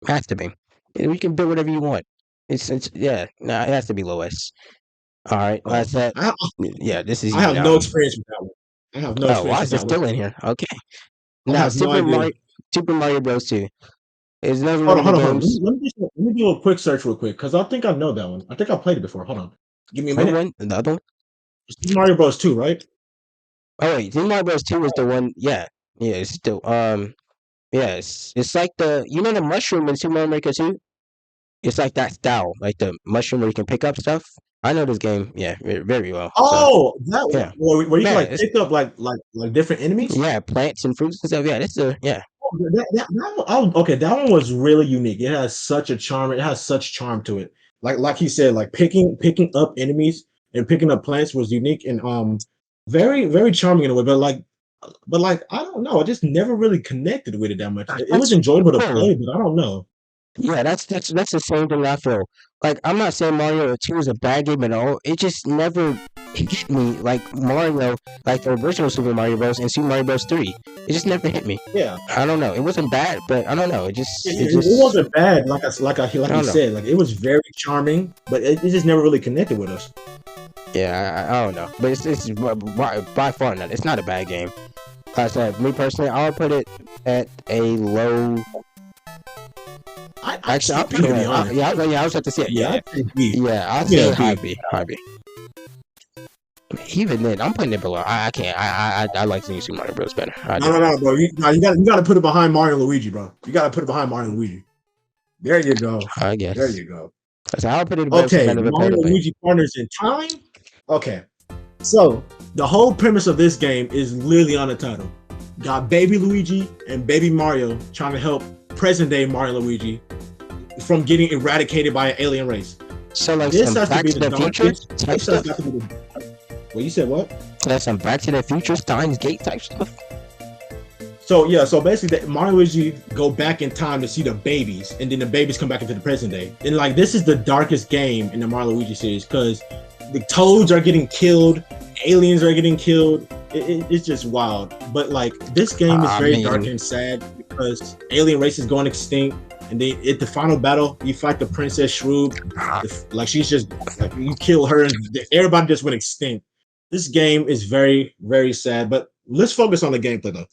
It has to be. You can build whatever you want. It's yeah, nah, it has to be low S. All right, oh, that's that. I Yeah, this is I you have now. no experience with that one. I have no Oh, why experience with is it that one. still in here? Okay. I Now, have no idea. Super Mario Bros. 2 is another one of the Hold on. games. Let me do a quick search real quick because I think I know that one. I think I played it before. Hold on. Give me a What minute. one? The other one? It's Mario Bros. 2, right? Oh wait, Super Mario Bros. 2 is the one. Yeah, yeah. It's still yeah. It's like the mushroom in Super Mario Maker 2. It's like that style, like the mushroom where you can pick up stuff. I know this game, yeah, very well. So Oh, that one yeah, where you can yeah, like it's pick up like different enemies. yeah, plants and fruits and stuff. Yeah, this is yeah. Oh, that one, okay, that one was really unique. It has such a charm. It has such charm to it. Like he said, like picking up enemies and picking up plants was unique and very charming in a way. But I don't know. I just never really connected with it that much. It was That's enjoyable to cool. play, but I don't know. Yeah, that's the same thing I feel. Like I'm not saying Mario 2 is a bad game at all. It just never hit me like Mario, like the original Super Mario Bros. And Super Mario Bros. 3. It just never hit me. Yeah, I don't know. It wasn't bad, but I don't know. it wasn't bad. I Like he don't know. said, like it was very charming, but it just never really connected with us. Yeah, I don't know. But it's by far not. It's not a bad game. Like I said, me personally, I would put it at a low. I'd Actually, say I'll B put to it be at. honest. Yeah, I was about to say it. Yeah, Yeah, I'd say B. yeah. I'll Yeah, say high B. B. High B. Even then, I'm putting it below. I can't. I like New Super Mario Bros. Better. I do. No, bro. You got to put it behind Mario and Luigi, bro. You got to put it behind Mario and Luigi. There you go. I There guess. you go. So I'll put it above Okay, Mario and competitively. Luigi Partners in Time. Okay, so the whole premise of this game is literally on the title. Got baby Luigi and baby Mario trying to help present day Mario and Luigi from getting eradicated by an alien race. So like This some has to Back be to the the Future darkest. type This has stuff. got to be the. Well, you said what? Like some Back to the Future Steins Gate type stuff. So yeah, so basically, Mario and Luigi go back in time to see the babies, and then the babies come back into the present day. And like, this is the darkest game in the Mario and Luigi series because the Toads are getting killed, aliens are getting killed. It's just wild. But like, this game is I very dark mean, and sad because alien race is going extinct, and then at the final battle, you fight the Princess Shrew. Like, she's just like, you kill her, and everybody just went extinct. This game is very sad. But let's focus on the gameplay though.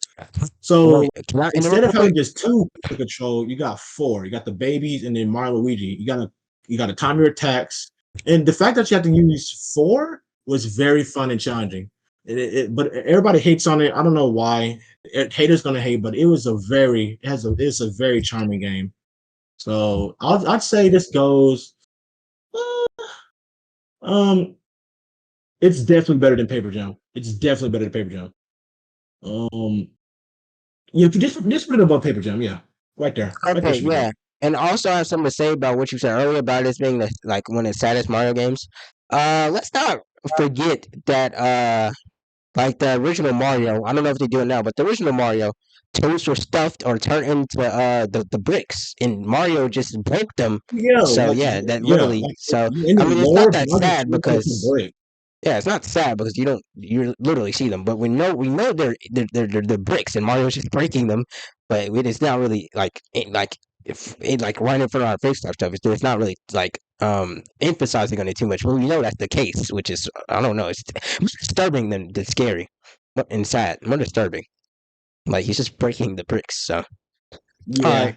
So wait, can I instead interrupt of real quick? having just two to control, you got four. You got the babies and then Mario and Luigi. You gotta time your attacks. And the fact that you have to use four was very fun and challenging. But everybody hates on it. I don't know why. Haters gonna hate, but it's a very charming game. So I'd say this goes. uh, um, it's definitely better than Paper Jam. It's definitely better than Paper Jam. Um, Yeah, just put it above Paper Jam. Yeah, right there Okay, should be good. yeah. And also I have something to say about what you said earlier about this being like one of the saddest Mario games. Let's not forget that Like the original Mario, I don't know if they do it now, but the original Mario, toes were stuffed or turned into the bricks, and Mario just broke them. Yeah, So like yeah, that yeah, literally. like So in I the mean, it's not lore, that Mario sad can because break. yeah, it's not sad because you literally see them, but we know they're bricks, and Mario's just breaking them, but it's not really like like if it like right in front of our face type stuff. It's not really like emphasizing on it too much. But we know that's the case, which is I don't know. It's more disturbing than scary, and sad. More disturbing. Like he's just breaking the bricks. So all Yeah. right,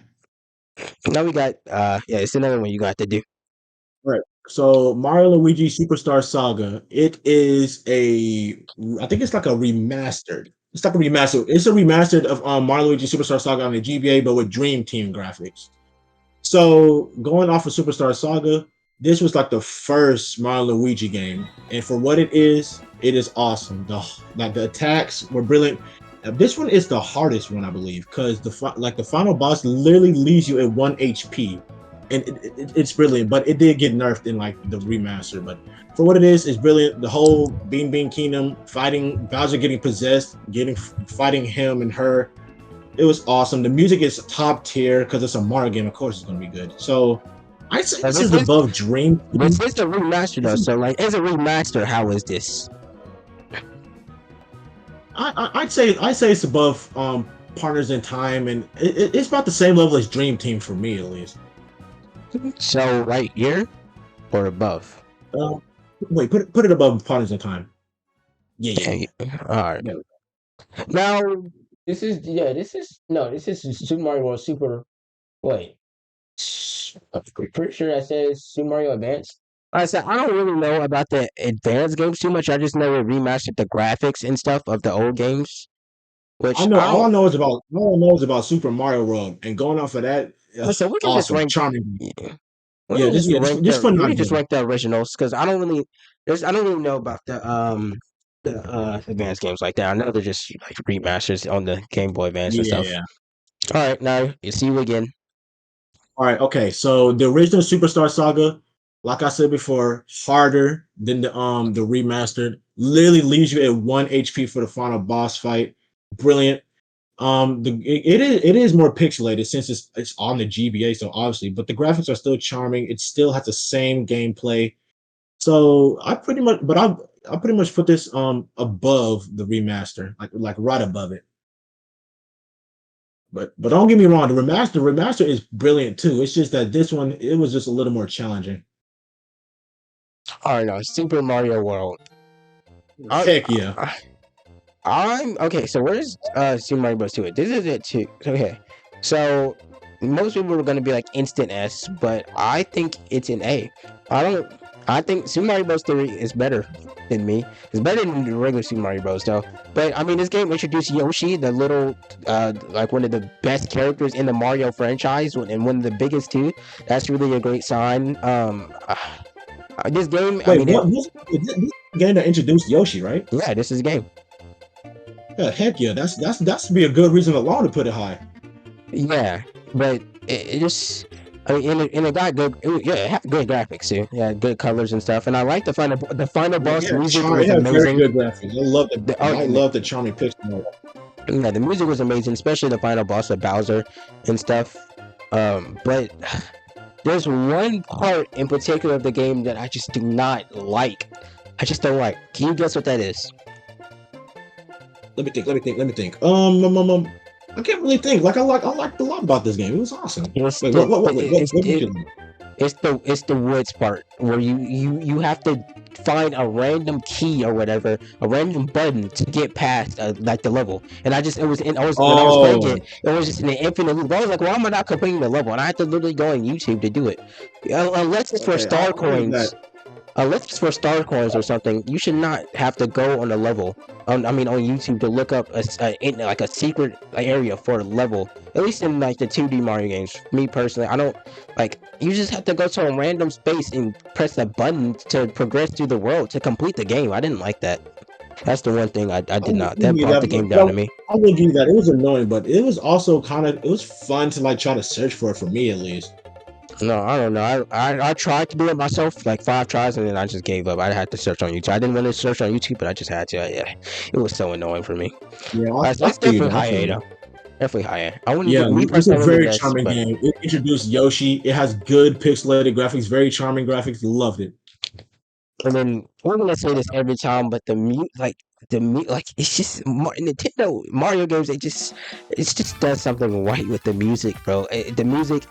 now we got yeah, it's another one you got to do. Right. So Mario Luigi Superstar Saga, it is I think it's like a remastered. It's like a remastered. It's a remastered of Mario Luigi Superstar Saga on the GBA, but with Dream Team graphics. So going off of Superstar Saga, this was like the first Mario Luigi game, and for what it is awesome. The attacks were brilliant. This one is the hardest one, I believe, because the final boss literally leaves you at 1 HP, and it's brilliant. But it did get nerfed in like the remaster. But for what it is, it's brilliant. The whole Bean Kingdom fighting Bowser, getting possessed, fighting him and her, it was awesome. The music is top tier because it's a Mario game. Of course, it's gonna be good. So I'd say Now, this is above Dream this Team. is a remaster though. So like, as a remaster, how is this? I'd say it's above Partners in Time, and it's about the same level as Dream Team for me, at least. So right here or above? Um, Wait, put it above Partners in Time. Yeah, yeah, Okay, yeah. all right. Yeah. Now this is no, this is Super Mario World Super. Wait, I'm pretty sure that says Super Mario Advance. I said I don't really know about the advanced games too much. I just know it remastered the graphics and stuff of the old games, I which know I don't. all I know is about Super Mario World, and going off of that, So we can just awesome, rank. charming. Yeah, Yeah, just put we not can just good. rank the originals because I don't really know about the advanced games like that. I know they're just like remasters on the Game Boy Advance and stuff. Yeah. All right, now you see you again. All right, okay. So the original Superstar Saga, like I said before, harder than the remastered. Literally leaves you at 1 HP for the final boss fight. Brilliant. It is more pixelated since it's on the GBA, so obviously, but the graphics are still charming. It still has the same gameplay. So I pretty much put this above the remaster, like right above it. But don't get me wrong, the remaster is brilliant too. It's just that this one, it was just a little more challenging. All right, now Super Mario World. I, Heck yeah. I'm okay. So where's Super Mario Bros. 2? This is it too. Okay, so most people are gonna be like instant S, but I think it's an A. I don't. I think Super Mario Bros. 3 is better than me. It's better than the regular Super Mario Bros. Though. But I mean, this game introduced Yoshi, the little, like one of the best characters in the Mario franchise, and one of the biggest too. That's really a great sign. This game, I Wait, mean, what? This game that introduced Yoshi, right? yeah, this is a game. Yeah, heck yeah. That's to be a good reason alone to put it high. Yeah, but it just, I mean, and it got good. Yeah, it had good graphics too. Yeah, good colors and stuff. And I like the final boss music It was had very amazing. good graphics. I And love the charming pixel. yeah, the music was amazing, especially the final boss of Bowser and stuff. But there's one part in particular of the game that I just do not like. I just don't like. Can you guess what that is? Let me think. I can't really think. I liked a lot about this game. It was awesome. It's Wait, the what did you like? it's the woods part where you have to find a random key or whatever, a random button to get past like the level. And I was when I was playing Oh, it was just an infinite loop. I was like, why am I not completing the level? And I had to literally go on YouTube to do it. Unless it's for okay. star I'll give that. coins. Unless it's for star coins or something, you should not have to go on a level. On YouTube to look up like a secret area for a level. At least in like the 2D Mario games. Me personally, I don't like. You just have to go to a random space and press a button to progress through the world to complete the game. I didn't like that. That's the one thing I I did will not. give That you brought that, the game but down to me. I will give you that. It was annoying, but it was also it was fun to like try to search for it for me at least. No, I don't know. I tried to do it myself, like 5 tries, and then I just gave up. I had to search on YouTube. I didn't want to search on YouTube, but I just had to. Yeah, it was so annoying for me. Yeah, It's I feel you definitely though. I high feel A you. though. Definitely high A. I wouldn't Yeah, give me it's a personally. I wouldn't very give this, charming but game. It introduced Yoshi. It has good pixelated graphics, very charming graphics. Loved it. and then we're gonna say this every time, but like it's just Nintendo Mario games. It just does something right with the music, bro. The music.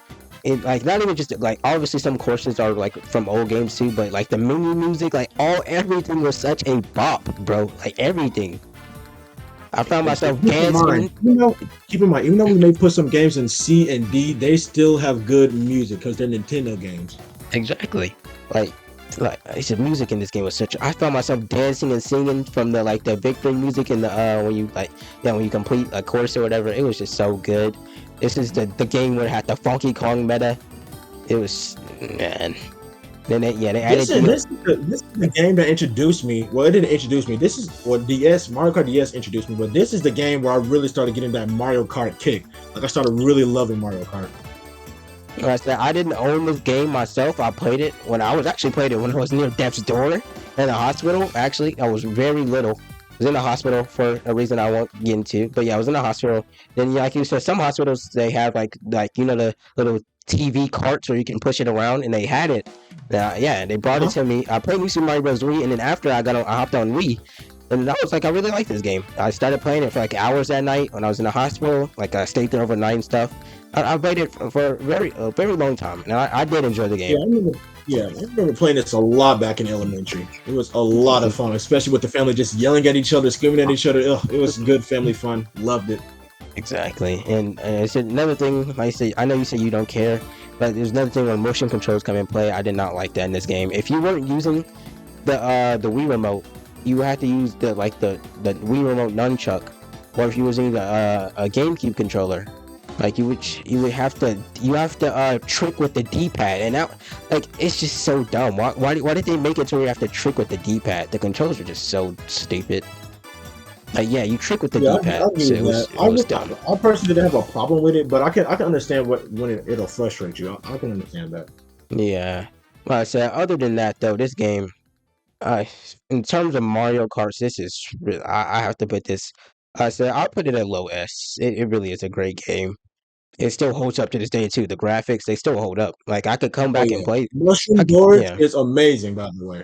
It like not even just like obviously some courses are like from old games too, but like the menu music, like everything was such a bop, bro. Like everything. I found And myself dancing. keep in mind, even though we may put some games in C and D, they still have good music because they're Nintendo games. Exactly. Like it's the music in this game was such. I found myself dancing and singing from the victory music and the when you when you complete a course or whatever. It was just so good. This is the game where it had the Funky Kong meta. It was man. Then they added This is the game that introduced me. Well, it didn't introduce me. This is what DS Mario Kart DS introduced me, but this is the game where I really started getting that Mario Kart kick. Like I started really loving Mario Kart. I said I didn't own this game myself. I played it when I was near death's door in the hospital. Actually, I was very little. I was in the hospital for a reason I won't get into. But yeah, I was in the hospital. Then, like you said, some hospitals they have like the little TV carts where you can push it around, and they had it. Yeah, they brought it to me. I played New Super Mario Bros. Wii, and then after I hopped on Wii, and I was like, I really like this game. I started playing it for like hours that night when I was in the hospital. Like I stayed there overnight and stuff. I played it for a very long time, and I did enjoy the game. I remember playing this a lot back in elementary. It was a lot of fun, especially with the family just yelling at each other, screaming at each other. Ugh, it was good family fun. Loved it. Exactly, and it's another thing. Like I say, I know you say you don't care, but there's another thing when motion controls come in play. I did not like that in this game. If you weren't using the Wii remote, you had to use the Wii remote nunchuck, or if you were using a GameCube controller, like you would have to trick with the D-pad, and that like it's just so dumb. Why did they make it to where you have to trick with the D-pad? The controls are just so stupid. Like yeah, you trick with the D-pad. So it was dumb. I personally didn't have a problem with it, but I can understand when it'll frustrate you. I can understand that. Yeah. Well, so other than that though, this game, in terms of Mario Kart, this is really, I have to put this. I'll put it at low S. It really is a great game. It still holds up to this day too. The graphics they still hold up. Like I could come Oh back and yeah, play. Mushroom Gorge is amazing, by the way.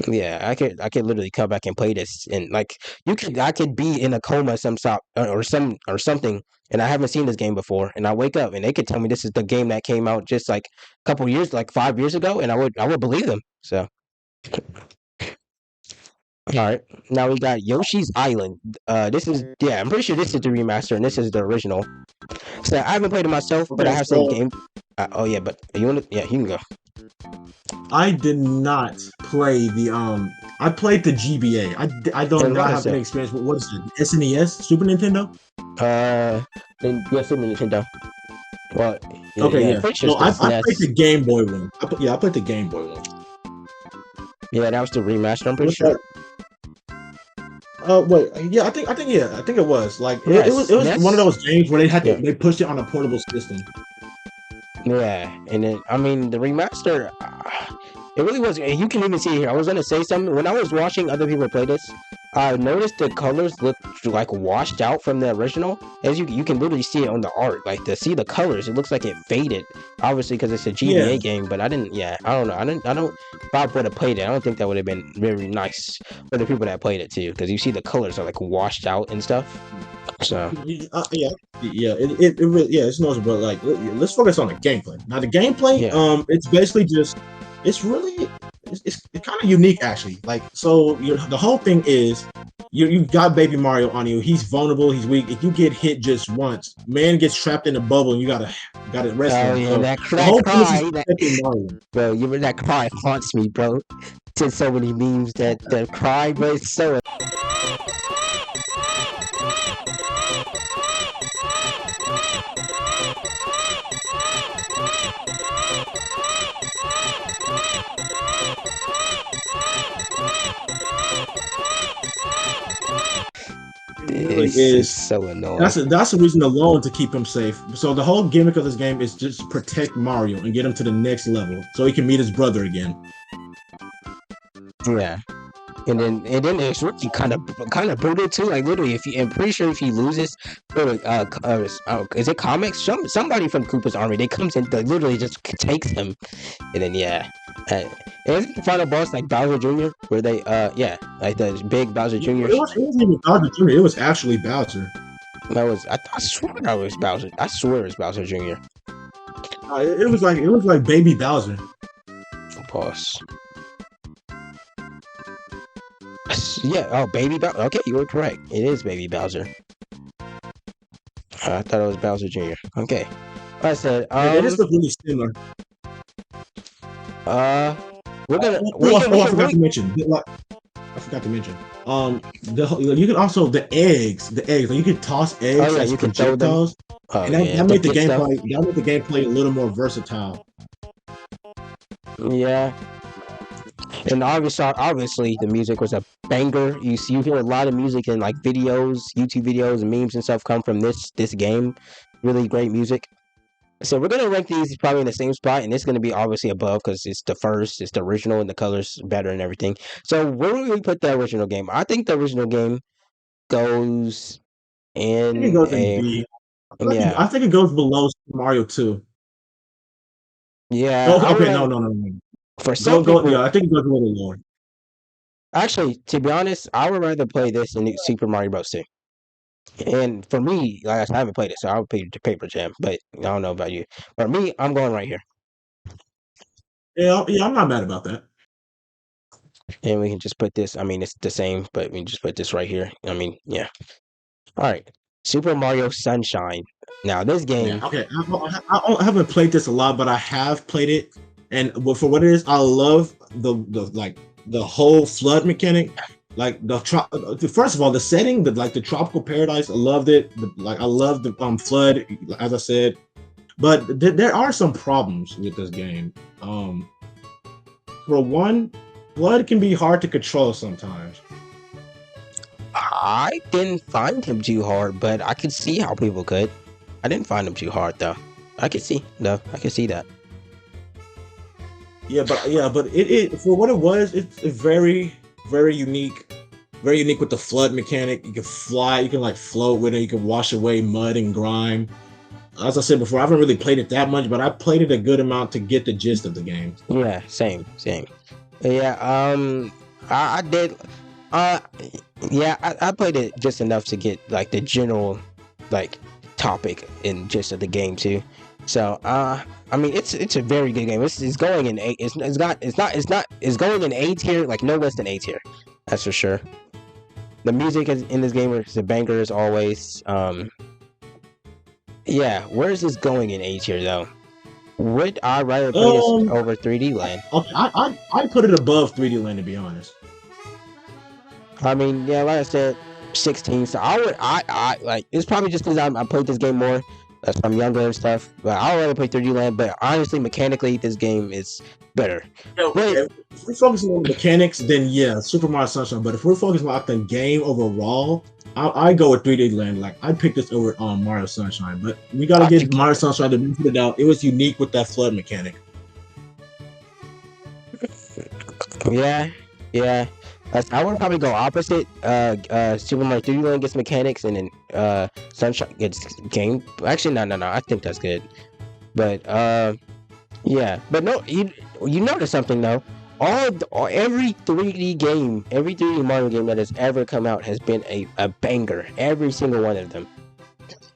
Yeah, I could literally come back and play this, and like I could be in a coma or something, and I haven't seen this game before, and I wake up and they could tell me this is the game that came out just like a couple years, like 5 years ago, and I would believe them. So, all right, now we got Yoshi's Island. I'm pretty sure this is the remaster, and this is the original. So I haven't played it myself, but I Okay, have some so game. Oh yeah, but you want to? Yeah, you can go. I did not play the I played the GBA. I do not have any experience with what is it? SNES, Super Nintendo. Yeah, Super Nintendo. Well, Okay, yeah. pretty sure No, I played the Game Boy one. I played the Game Boy one. Yeah, that was the remaster. I'm pretty sure. Wait, yeah, I think it was like Yes, it was one of those games where they pushed it on a portable system. Yeah, and then I mean the remaster, it really was. You can even see it here. I was gonna say something when I was watching other people play this. I noticed the colors look like washed out from the original. As you can literally see it on the art, like to see the colors, it looks like it faded. Obviously, because it's a GBA game, but I didn't. Yeah, I don't know. I don't. If I would have played it, I don't think that would have been very nice for the people that played it too, because you see the colors are like washed out and stuff. So it really it's noticeable. But like, let's focus on the gameplay. Now, the gameplay, it's basically just it's kind of unique actually. Like, so the whole thing is you've got Baby Mario on you. He's vulnerable. He's weak. If you get hit just once, man gets trapped in a bubble, and you gotta rescue him. Yeah, so that bro, that cry haunts me, bro. Did so many memes that cry, but it's so. It's is so annoying. that's the reason alone to keep him safe. So the whole gimmick of this game is just protect Mario and get him to the next level so he can meet his brother again. Yeah. And then it's really kind of brutal too. Like literally, if you, I'm pretty sure if he loses, is it comics? Somebody from Koopa's army, they comes in, they literally just takes him, and then yeah, and isn't the final boss like Bowser Jr. Where they yeah, like the big Bowser Jr. It wasn't even Bowser Jr. It was actually Bowser. That was I swear that was Bowser. I swear it was Bowser Jr. It was like baby Bowser. Boss. Yeah. Oh, baby Bowser. Okay, you were correct. It is baby Bowser. I thought it was Bowser Jr. Okay. I said, Yeah, they just look really similar. we're gonna. I forgot to mention. I forgot to mention. You can also the eggs. Like, you can toss eggs Oh yeah, as you can throw them. projectiles, Oh and yeah, that made the get stuff. gameplay a little more versatile. Yeah, and obviously, the music was a banger. You hear a lot of music in like videos, YouTube videos, and memes and stuff come from this game. Really great music. So we're gonna rank these probably in the same spot, and it's gonna be obviously above because it's the first, it's the original, and the colors better and everything. So where would we put the original game? I think the original game goes I think it in goes in a B. yeah, I think it goes below Super Mario 2. yeah. Oh, I would okay, rather, no. for some Go. people, Yeah, I think it goes a little lower. actually, to be honest, I would rather play this than Super Mario Bros. 2. And for me, like I said, I haven't played it, so I would play the Paper Jam. But I don't know about you. For me, I'm going right here, Yeah, I'm not mad about that. and we can just put this. I mean, it's the same, but we can just put this right here. I mean, yeah. All right, Super Mario Sunshine. Now this Yeah, game, okay. I haven't played this a lot, but I have played it, and for what it is, I love the whole flood mechanic. Like first of all, the setting, the tropical paradise, I loved it. I love the flood, as I said. But there are some problems with this game. For one, flood can be hard to control sometimes. I didn't find him too hard, but I could see how people could. I didn't find him too hard though. I could see, though. I could see that. But it for what it was, it's very unique. Very unique with the flood mechanic. You can fly, you can like float with it, you can wash away mud and grime. As I said before, I haven't really played it that much, but I played it a good amount to get the gist of the game. Yeah, same. Yeah, I did. Uh, yeah, I played it just enough to get like the general, like, topic and gist of the game too. So, I mean, it's a very good game. It's going in A. It's going in A tier, like no less than A tier. That's for sure. The music in this game is a banger as always. Yeah, where is this going in A tier though? Would I rather play this over 3D Land? Okay, I put it above 3D Land, to be honest. I mean, yeah, like I said, 16. So I like, it's probably just because I played this game more. That's I'm younger and stuff. But I would rather play 3D Land. But honestly, mechanically, this game is better. If we're focusing on the mechanics, then yeah, Super Mario Sunshine. But if we're focusing on the game overall, I go with 3D Land. Like, I'd pick this over Mario Sunshine. But we gotta give Mario Sunshine the benefit of the doubt. It was unique with that flood mechanic. Yeah. I would probably go opposite. Super Mario 3D Land gets mechanics, and then Sunshine gets game. Actually, no. I think that's good. But yeah. But no, you notice something though. Every 3D game, every 3D Mario game that has ever come out has been a banger. Every single one of them.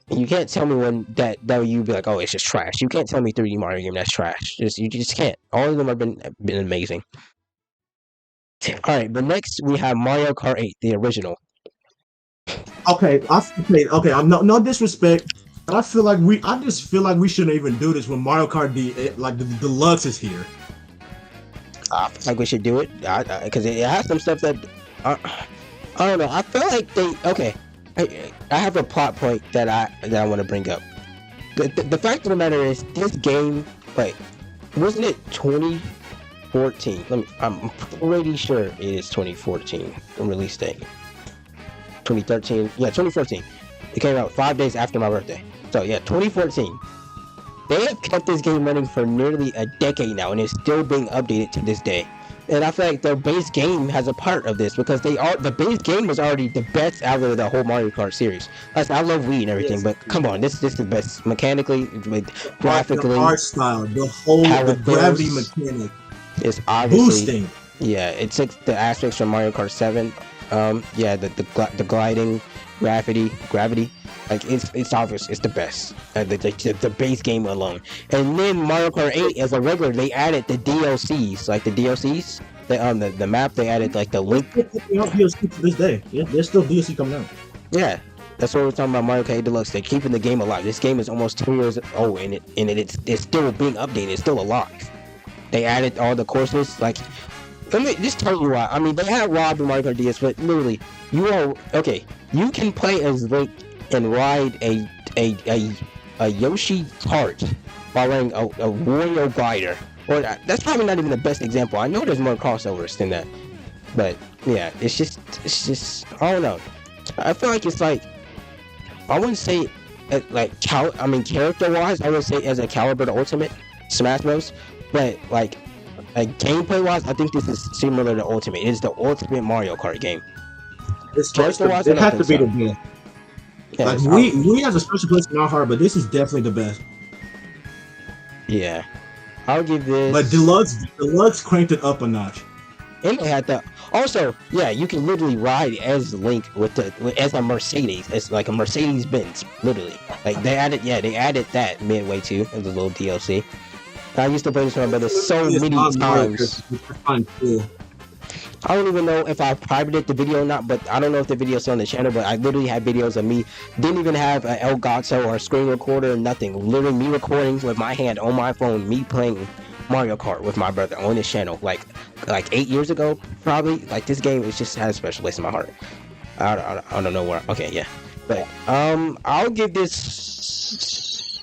And you can't tell me one that you'd be like, oh, it's just trash. You can't tell me 3D Mario game that's trash. You just can't. All of them have been amazing. All right, but next we have Mario Kart 8, the original. Okay. I'm no disrespect, but I just feel like we shouldn't even do this when Mario Kart like the deluxe is here. I feel like we should do it because it has some stuff that I don't know. I feel like okay. I have a plot point that I want to bring up. The fact of the matter is, this game, wait, wasn't it 2014? I'm pretty sure it is 2014 release date. 2013. Yeah, 2014. It came out 5 days after my birthday. So yeah, 2014. They have kept this game running for nearly a decade now, and it's still being updated to this day. And I feel like their base game has a part of this because the base game was already the best out of the whole Mario Kart series. I love Wii and everything, Yes, but come on, this is the best mechanically, the graphically, art style, the gravity characters. mechanic, It's obviously boosting. yeah, it took the aspects from Mario Kart 7. Yeah, the gliding, gravity. Like it's obvious, it's the best. The base game alone, and then Mario Kart 8 as a regular, they added the DLCs, like the DLCs. The map they added like the link. They're still putting out DLC to this day. Yeah, there's still DLC coming out. Yeah, that's what we're talking about. Mario Kart 8 Deluxe. They're keeping the game alive. This game is almost 2 years old, and it's still being updated. It's still alive. They added all the courses. Like, let me just tell you why. I mean, they had Rob in Mario Kart DS, but literally, you can play as Link and ride a Yoshi cart while wearing a Wario glider. Or that's probably not even the best example. I know there's more crossovers than that, but yeah, it's just I don't know. I feel like it's like I wouldn't say character wise, I would say as a caliber to Ultimate Smash Bros. But like gameplay wise, I think this is similar to Ultimate. It's the ultimate Mario Kart game. It has to be the best. Yeah, like we has a special place in our heart, but this is definitely the best. Yeah, I'll give this. But Deluxe cranked it up a notch. And they had the also, yeah, you can literally ride as Link as a Mercedes. It's like a Mercedes Benz, literally. Like they added that midway too as a little DLC. I used to play this with my brother so many times. I don't even know if I privated the video or not, but I don't know if the video's on the channel, but I literally had videos of me, didn't even have an Elgato or a screen recorder or nothing. Literally me recording with my hand on my phone, me playing Mario Kart with my brother on this channel, like 8 years ago, probably. Like this game, it just has a special place in my heart. I don't know where. Okay, yeah, but I'll give this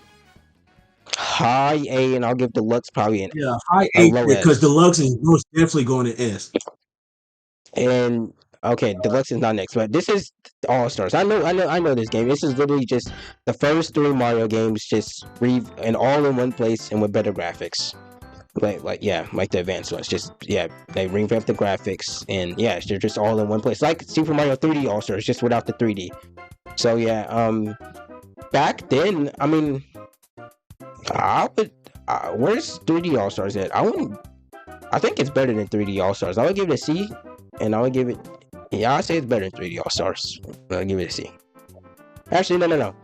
high A, and I'll give Deluxe probably high A low because S. Deluxe is most definitely going to S. And okay, Deluxe is not next, but this is All Stars. I know this game. This is literally just the first 3 Mario games, just and all in one place and with better graphics. Like the advanced ones. Just they revamped the graphics and they're just all in one place. Like Super Mario 3D All Stars, just without the 3D. So back then, I mean, I would. Where's 3D All Stars at? I think it's better than 3D All Stars. I would give it a C, and I would give it. Yeah, I'd say it's better than 3D All Stars. I'll give it a C. Actually, no.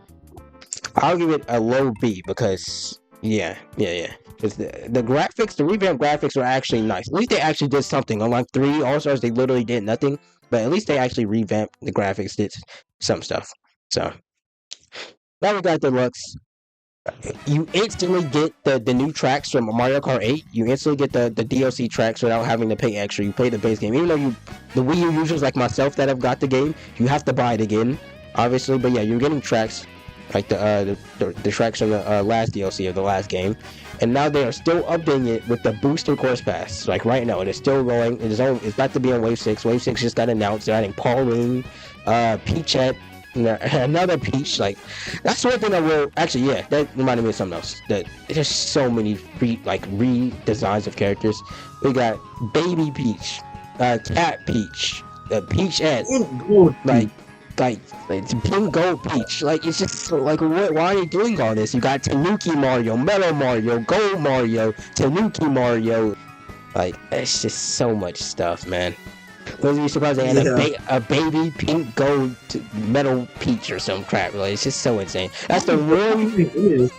I'll give it a low B because because the graphics, the revamped graphics are actually nice. At least they actually did something. Unlike 3D All Stars, they literally did nothing. But at least they actually revamped the graphics, did some stuff. So now we got Deluxe. You instantly get the new tracks from Mario Kart 8. You instantly get the DLC tracks without having to pay extra. You play the base game. Even though the Wii U users like myself that have got the game, you have to buy it again, obviously. But yeah, you're getting tracks like the tracks from the last DLC of the last game. And now they are still updating it with the booster course pass. Like right now, it is still going. It's about to be on Wave 6. Wave 6 just got announced. They're adding Pauline, Peachette, another Peach. Like that's one thing I will actually. Yeah, that reminded me of something else. That there's so many redesigns of characters. We got Baby Peach, Cat Peach, Peachette, like it's pink gold Peach. Like it's just like why are they doing all this? You got Tanuki Mario, Metal Mario, Gold Mario, Tanuki Mario. Like it's just so much stuff, man. Wasn't you surprised they had a baby pink gold metal peach or some crap? Like it's just so insane. That's the one.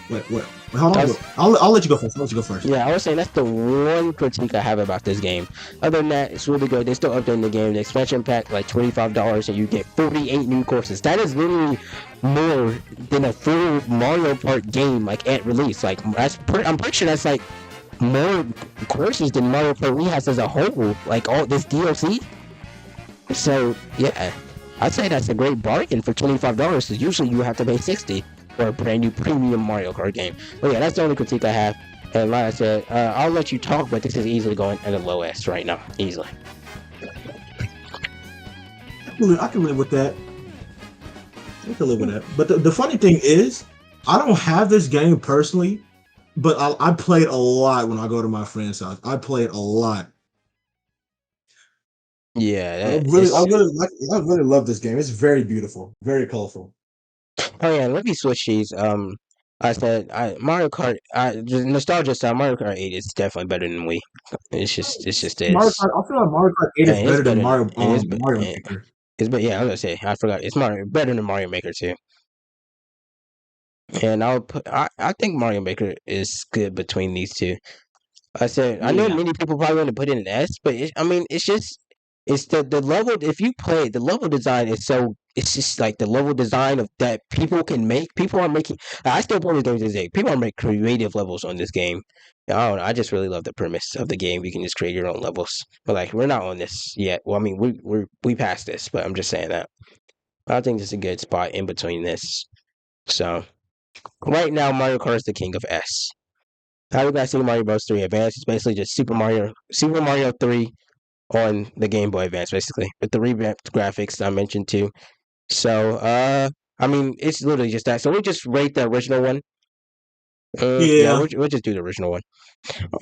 Wait. Hold on. I'll let you go first. Yeah, I was saying that's the one critique I have about this game. Other than that, it's really good. They're still updating the game. The expansion pack like $25, and you get 48 new courses. That is literally more than a full Mario Kart game like at release. Like I'm pretty sure that's like more courses than Mario Kart Wii has as a whole, like all this DLC. So yeah, I'd say that's a great bargain for $25 because usually you have to pay $60 for a brand new premium Mario Kart game. But yeah, that's the only critique I have. And like I said, I'll let you talk, but this is easily going at a low S right now, easily. I can live with that. I can live with that. But the funny thing is, I don't have this game personally, but I played a lot when I go to my friend's house. I played a lot. Yeah, it's. I really love this game. It's very beautiful, very colorful. Oh yeah, let me switch these. I said Mario Kart. Just nostalgia style. Mario Kart 8 is definitely better than Wii. It's just Mario is. Kart, I feel like Mario Kart 8 is And it's better than better. And Mario Maker. yeah, I was gonna say I forgot. It's Mario better than Mario Maker too. And I think Mario Maker is good between these two. I said I know Yeah. many people probably want to put in an S, but I mean it's just it's the level. If you play the level design is so it's just like the level design of that people can make. People are making. I still play this game to this day. People are making creative levels on this game. I don't know. I just really love the premise of the game. You can just create your own levels. But like we're not on this yet. Well, I mean we passed this, but I'm just saying that. I think this is a good spot in between this. So right now Mario Kart is the king of S. How you guys see Mario Bros. 3 Advance? It's basically just Super Mario 3 on the Game Boy Advance, basically, with the revamped graphics I mentioned too. So, I mean, it's literally just that. So we just rate the original one. Yeah, Yeah. we'll just do the original one.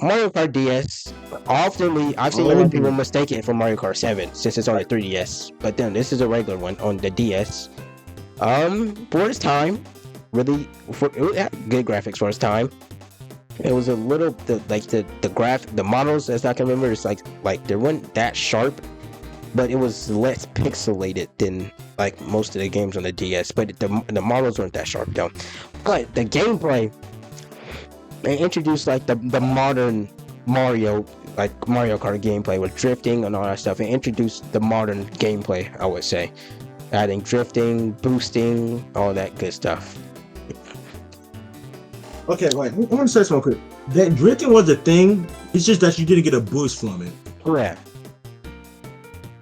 Mario Kart DS. I've seen a lot Oh, of people mistake it for Mario Kart 7 since it's on the 3DS, but then this is a regular one on the DS. For its time, really, it had good graphics for its time. It was a little the models as I can remember. It's like they weren't that sharp, but it was less pixelated than like most of the games on the DS. But the models weren't that sharp though. But the gameplay, they introduced like the modern Mario Mario Kart gameplay with drifting and all that stuff. It introduced the modern gameplay, I would say, adding drifting, boosting, all that good stuff. okay, wait. I want to say something quick. That drifting was a thing. It's just that you didn't get a boost from it. Yeah.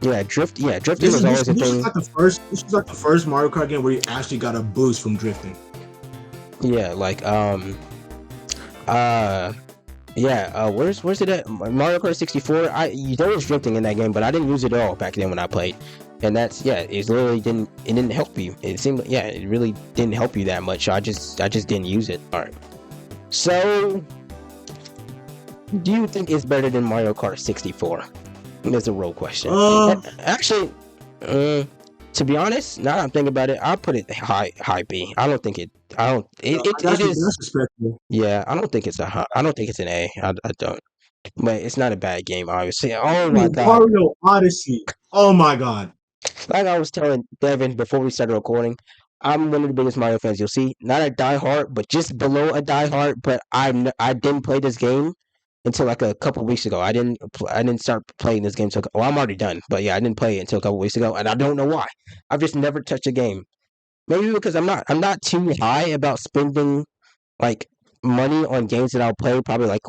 Yeah, drifting was always a This is thing. like the first. This is like the first Mario Kart game where you actually got a boost from drifting. Yeah, like where's it at? Mario Kart 64. There was drifting in that game, but I didn't use it at all back then when I played. And that's it literally didn't help you. It seemed it really didn't help you that much. I just didn't use it. All right. So, do you think it's better than Mario Kart 64? That's a real question. Actually, to be honest, now that I'm thinking about it, I'll put it high B. I don't think it. I don't. It is. That's respectable. Yeah, I don't think it's I don't think it's an A. I don't. But it's not a bad game, obviously. Oh my Dude, god! Mario Odyssey. Oh my god. Like I was telling Devin before we started recording, I'm one of the biggest Mario fans you'll see. Not a diehard, but just below a diehard. But I didn't play this game until like a couple weeks ago. I didn't start playing this game until I'm already done. But yeah, I didn't play it until a couple weeks ago, and I don't know why. I've just never touched a game. Maybe because I'm not too high about spending like money on games that I'll play. Probably like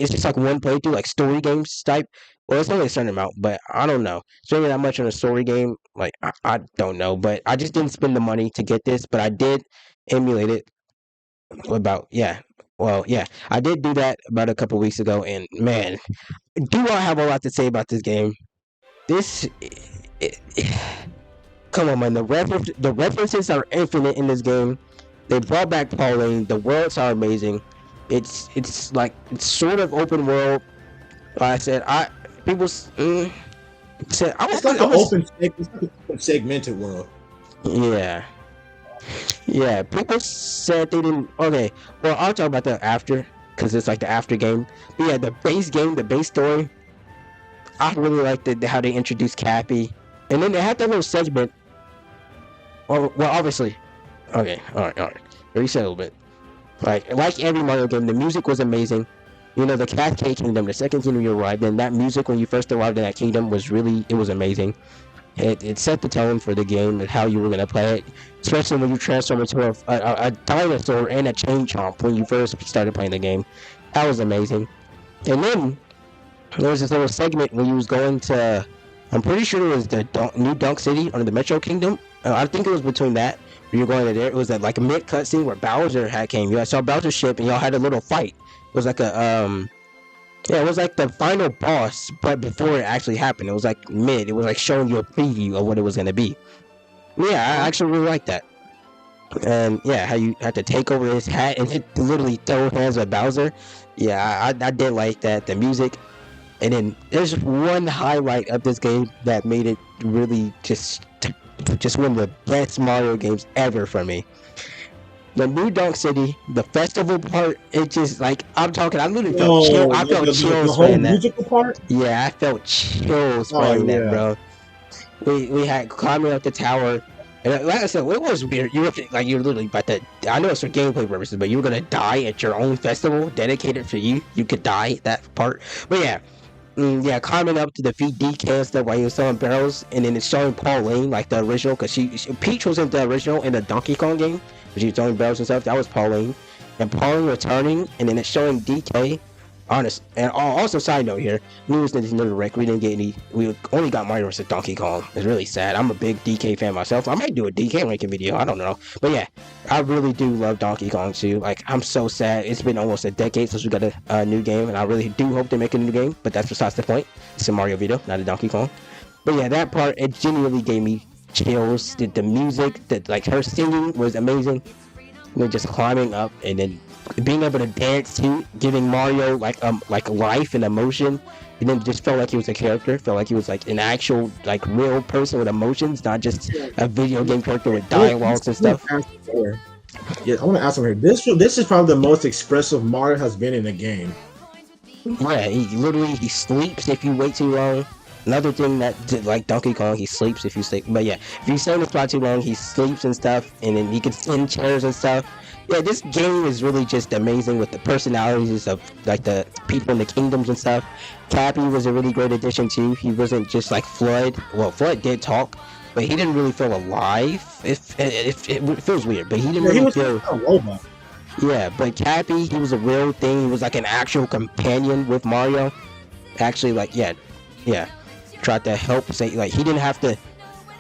it's just like one playthrough, like story games type. Well, it's only a certain amount, but I don't know. Spending that much on a story game, like I don't know. But I just didn't spend the money to get this, but I did emulate it about Well, yeah, I did do that about a couple weeks ago, and man, do I have a lot to say about this game? This, it, come on, man, the references are infinite in this game. They brought back Pauline. The worlds are amazing. It's like it's sort of open world. Like I said, people said It's like an open segmented world. Yeah. Yeah, people said they didn't. Okay, well, I'll talk about that after, because it's like the after game. But yeah, the base game, the base story, I really liked how they introduced Cappy, and then they had that little segment. Well, obviously, okay, all right. Reset a little bit. Like every Mario game, the music was amazing. You know, the Cascade Kingdom, the second kingdom you arrived in, that music when you first arrived in that kingdom was amazing. It set the tone for the game and how you were going to play it, especially when you transform into a dinosaur and a chain chomp when you first started playing the game. That was amazing. And then there was this little segment when you was going to, I'm pretty sure it was the new Dunk City under the Metro Kingdom. I think it was between that where you're going to there. It was like a mid cutscene where Bowser came. You saw Bowser's ship and y'all had a little fight. It was like a Yeah, it was like the final boss, but before it actually happened, it was like mid. It was like showing you a preview of what it was gonna be. Yeah, I Uh-huh. actually really like that. And yeah, how you had to take over his hat and literally throw hands with Bowser. Yeah, I did like that. The music, and then there's one highlight of this game that made it really just one of the best Mario games ever for me. The New Donk City, the festival part, it just like I'm talking. I literally felt chill. Oh, I felt the chills whole playing that. musical part. Yeah, I felt chills Oh playing that, yeah. bro. We had climbing up the tower. And like I said, it was weird. You were like you're literally about to. I know it's for gameplay purposes, but you were gonna die at your own festival dedicated for you. You could die that part. But yeah, yeah, climbing up to defeat DK and stuff while he was selling barrels, and then it's showing Pauline like the original, because Peach was in the original in the Donkey Kong game, but she was throwing barrels and stuff. That was Pauline, and Pauline returning, and then it's showing DK. Honest, and also side note here, news Nintendo Direct. We didn't get any. We only got Mario vs Donkey Kong. It's really sad. I'm a big DK fan myself. I might do a DK ranking video. I don't know, but yeah, I really do love Donkey Kong too. Like, I'm so sad. It's been almost a decade since we got a new game, and I really do hope they make a new game. But that's besides the point. It's a Mario video, not a Donkey Kong. But yeah, that part, it genuinely gave me chills. The music, like her singing was amazing. Just climbing up and then being able to dance to, giving Mario like life and emotion. And then just felt like he was a character, felt like he was like an actual like real person with emotions, not just a video game character with dialogues and stuff. Yeah, I want to ask him here. This is probably the most expressive Mario has been in a game. Yeah, he sleeps if you wait too long. Another thing that like Donkey Kong, he sleeps if you sleep. But yeah, if you stay in the spot too long, he sleeps and stuff, and then he can sit in chairs and stuff. Yeah, this game is really just amazing with the personalities of like the people in the kingdoms and stuff. Cappy was a really great addition too. He wasn't just like Flood. Well, Flood did talk, but he didn't really feel alive. If it feels weird, but he didn't Yeah, he really was feel. a robot. Yeah, but Cappy, he was a real thing. He was like an actual companion with Mario. Actually, like yeah, tried to help say like he didn't have to.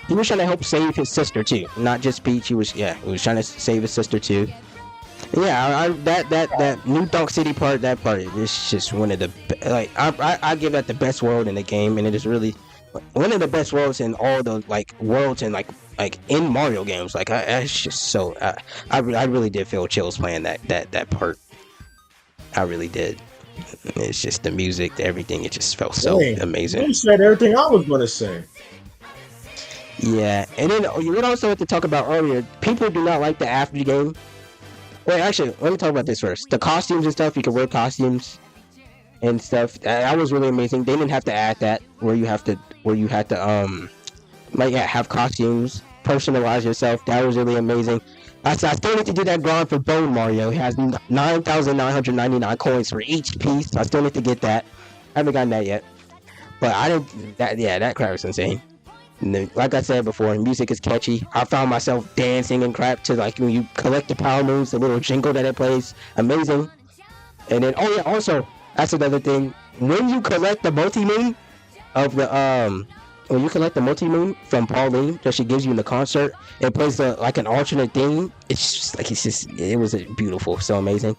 He was trying to help save his sister too, not just Peach. He was trying to save his sister too. Yeah, that New Donk City part, that part is just one of the like I give that the best world in the game, and it is really one of the best worlds in all the like worlds and like in Mario games. Like it's just so I really did feel chills playing that part. I really did. It's just the music, everything. It just felt so Dang, amazing. you said everything I was going to say. Yeah, and then you would also have to talk about earlier. People do not like the after game. Wait, actually, let me talk about this first. The costumes and stuff. You can wear costumes and stuff. That was really amazing. They didn't have to add that where you had to like have costumes, personalize yourself. That was really amazing. I still need to do that grind for Bone Mario. He has 9,999 coins for each piece. So I still need to get that. I haven't gotten that yet. But I didn't. That crap was insane. Like I said before, music is catchy. I found myself dancing and crap to like when you collect the power moves, the little jingle that it plays. Amazing. And then oh yeah, also that's another thing. When you collect the multi moon of the when you collect the multi moon from Pauline that she gives you in the concert, it plays like an alternate theme. It was beautiful, so amazing.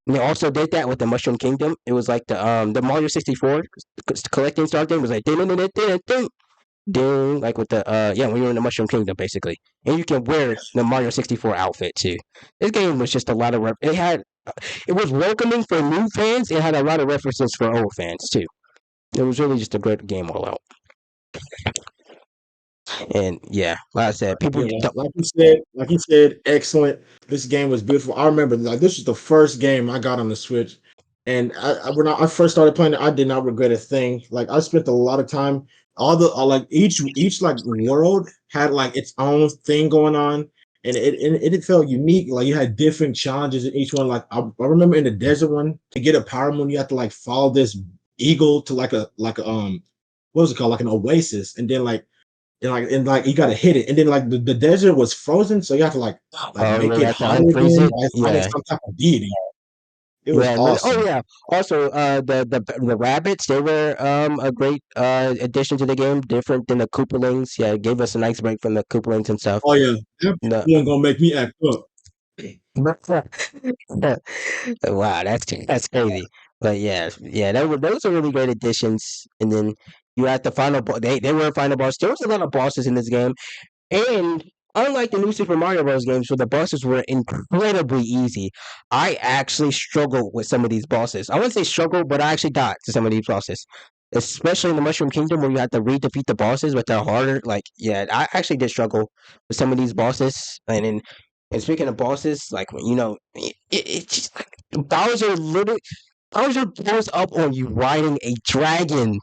And they also did that with the Mushroom Kingdom. It was like the Mario 64 collecting star thing was like ding ding ding ding ding ding, like with the when you're in the Mushroom Kingdom basically, and you can wear the Mario 64 outfit too. This game was just a lot of it was welcoming for new fans. It had a lot of references for old fans too. It was really just a great game all out. And yeah, like I said, people Yeah, don't. like you said, excellent. This game was beautiful. I remember like this was the first game I got on the Switch, and when I first started playing it, I did not regret a thing. Like I spent a lot of time. All the like each like world had like its own thing going on, and it felt unique. Like you had different challenges in each one. Like I remember in the desert one to get a power moon, you have to like follow this eagle to like a what was it called, like an oasis, and then like you gotta hit it, and then like the desert was frozen, so you have to like make Really it have to hotter unfreeze again it. by finding Yeah, some type of deity. It was Yeah, and then, oh awesome. yeah. Also, the rabbits, they were a great addition to the game, different than the Koopalings. Yeah, it gave us a nice break from the Koopalings and stuff. Oh yeah, that The, one gonna make me act up. wow, that's crazy. But yeah, yeah, those are really great additions. And then you had the final boss. They were a final boss. There was a lot of bosses in this game. And unlike the new Super Mario Bros. Games where the bosses were incredibly easy, I actually struggled with some of these bosses. I wouldn't say struggle, but I actually died to some of these bosses. Especially in the Mushroom Kingdom where you have to re-defeat the bosses, but they're harder. Like, yeah, I actually did struggle with some of these bosses. And speaking of bosses, like it's just like Bowser literally Bowser blows up on you riding a dragon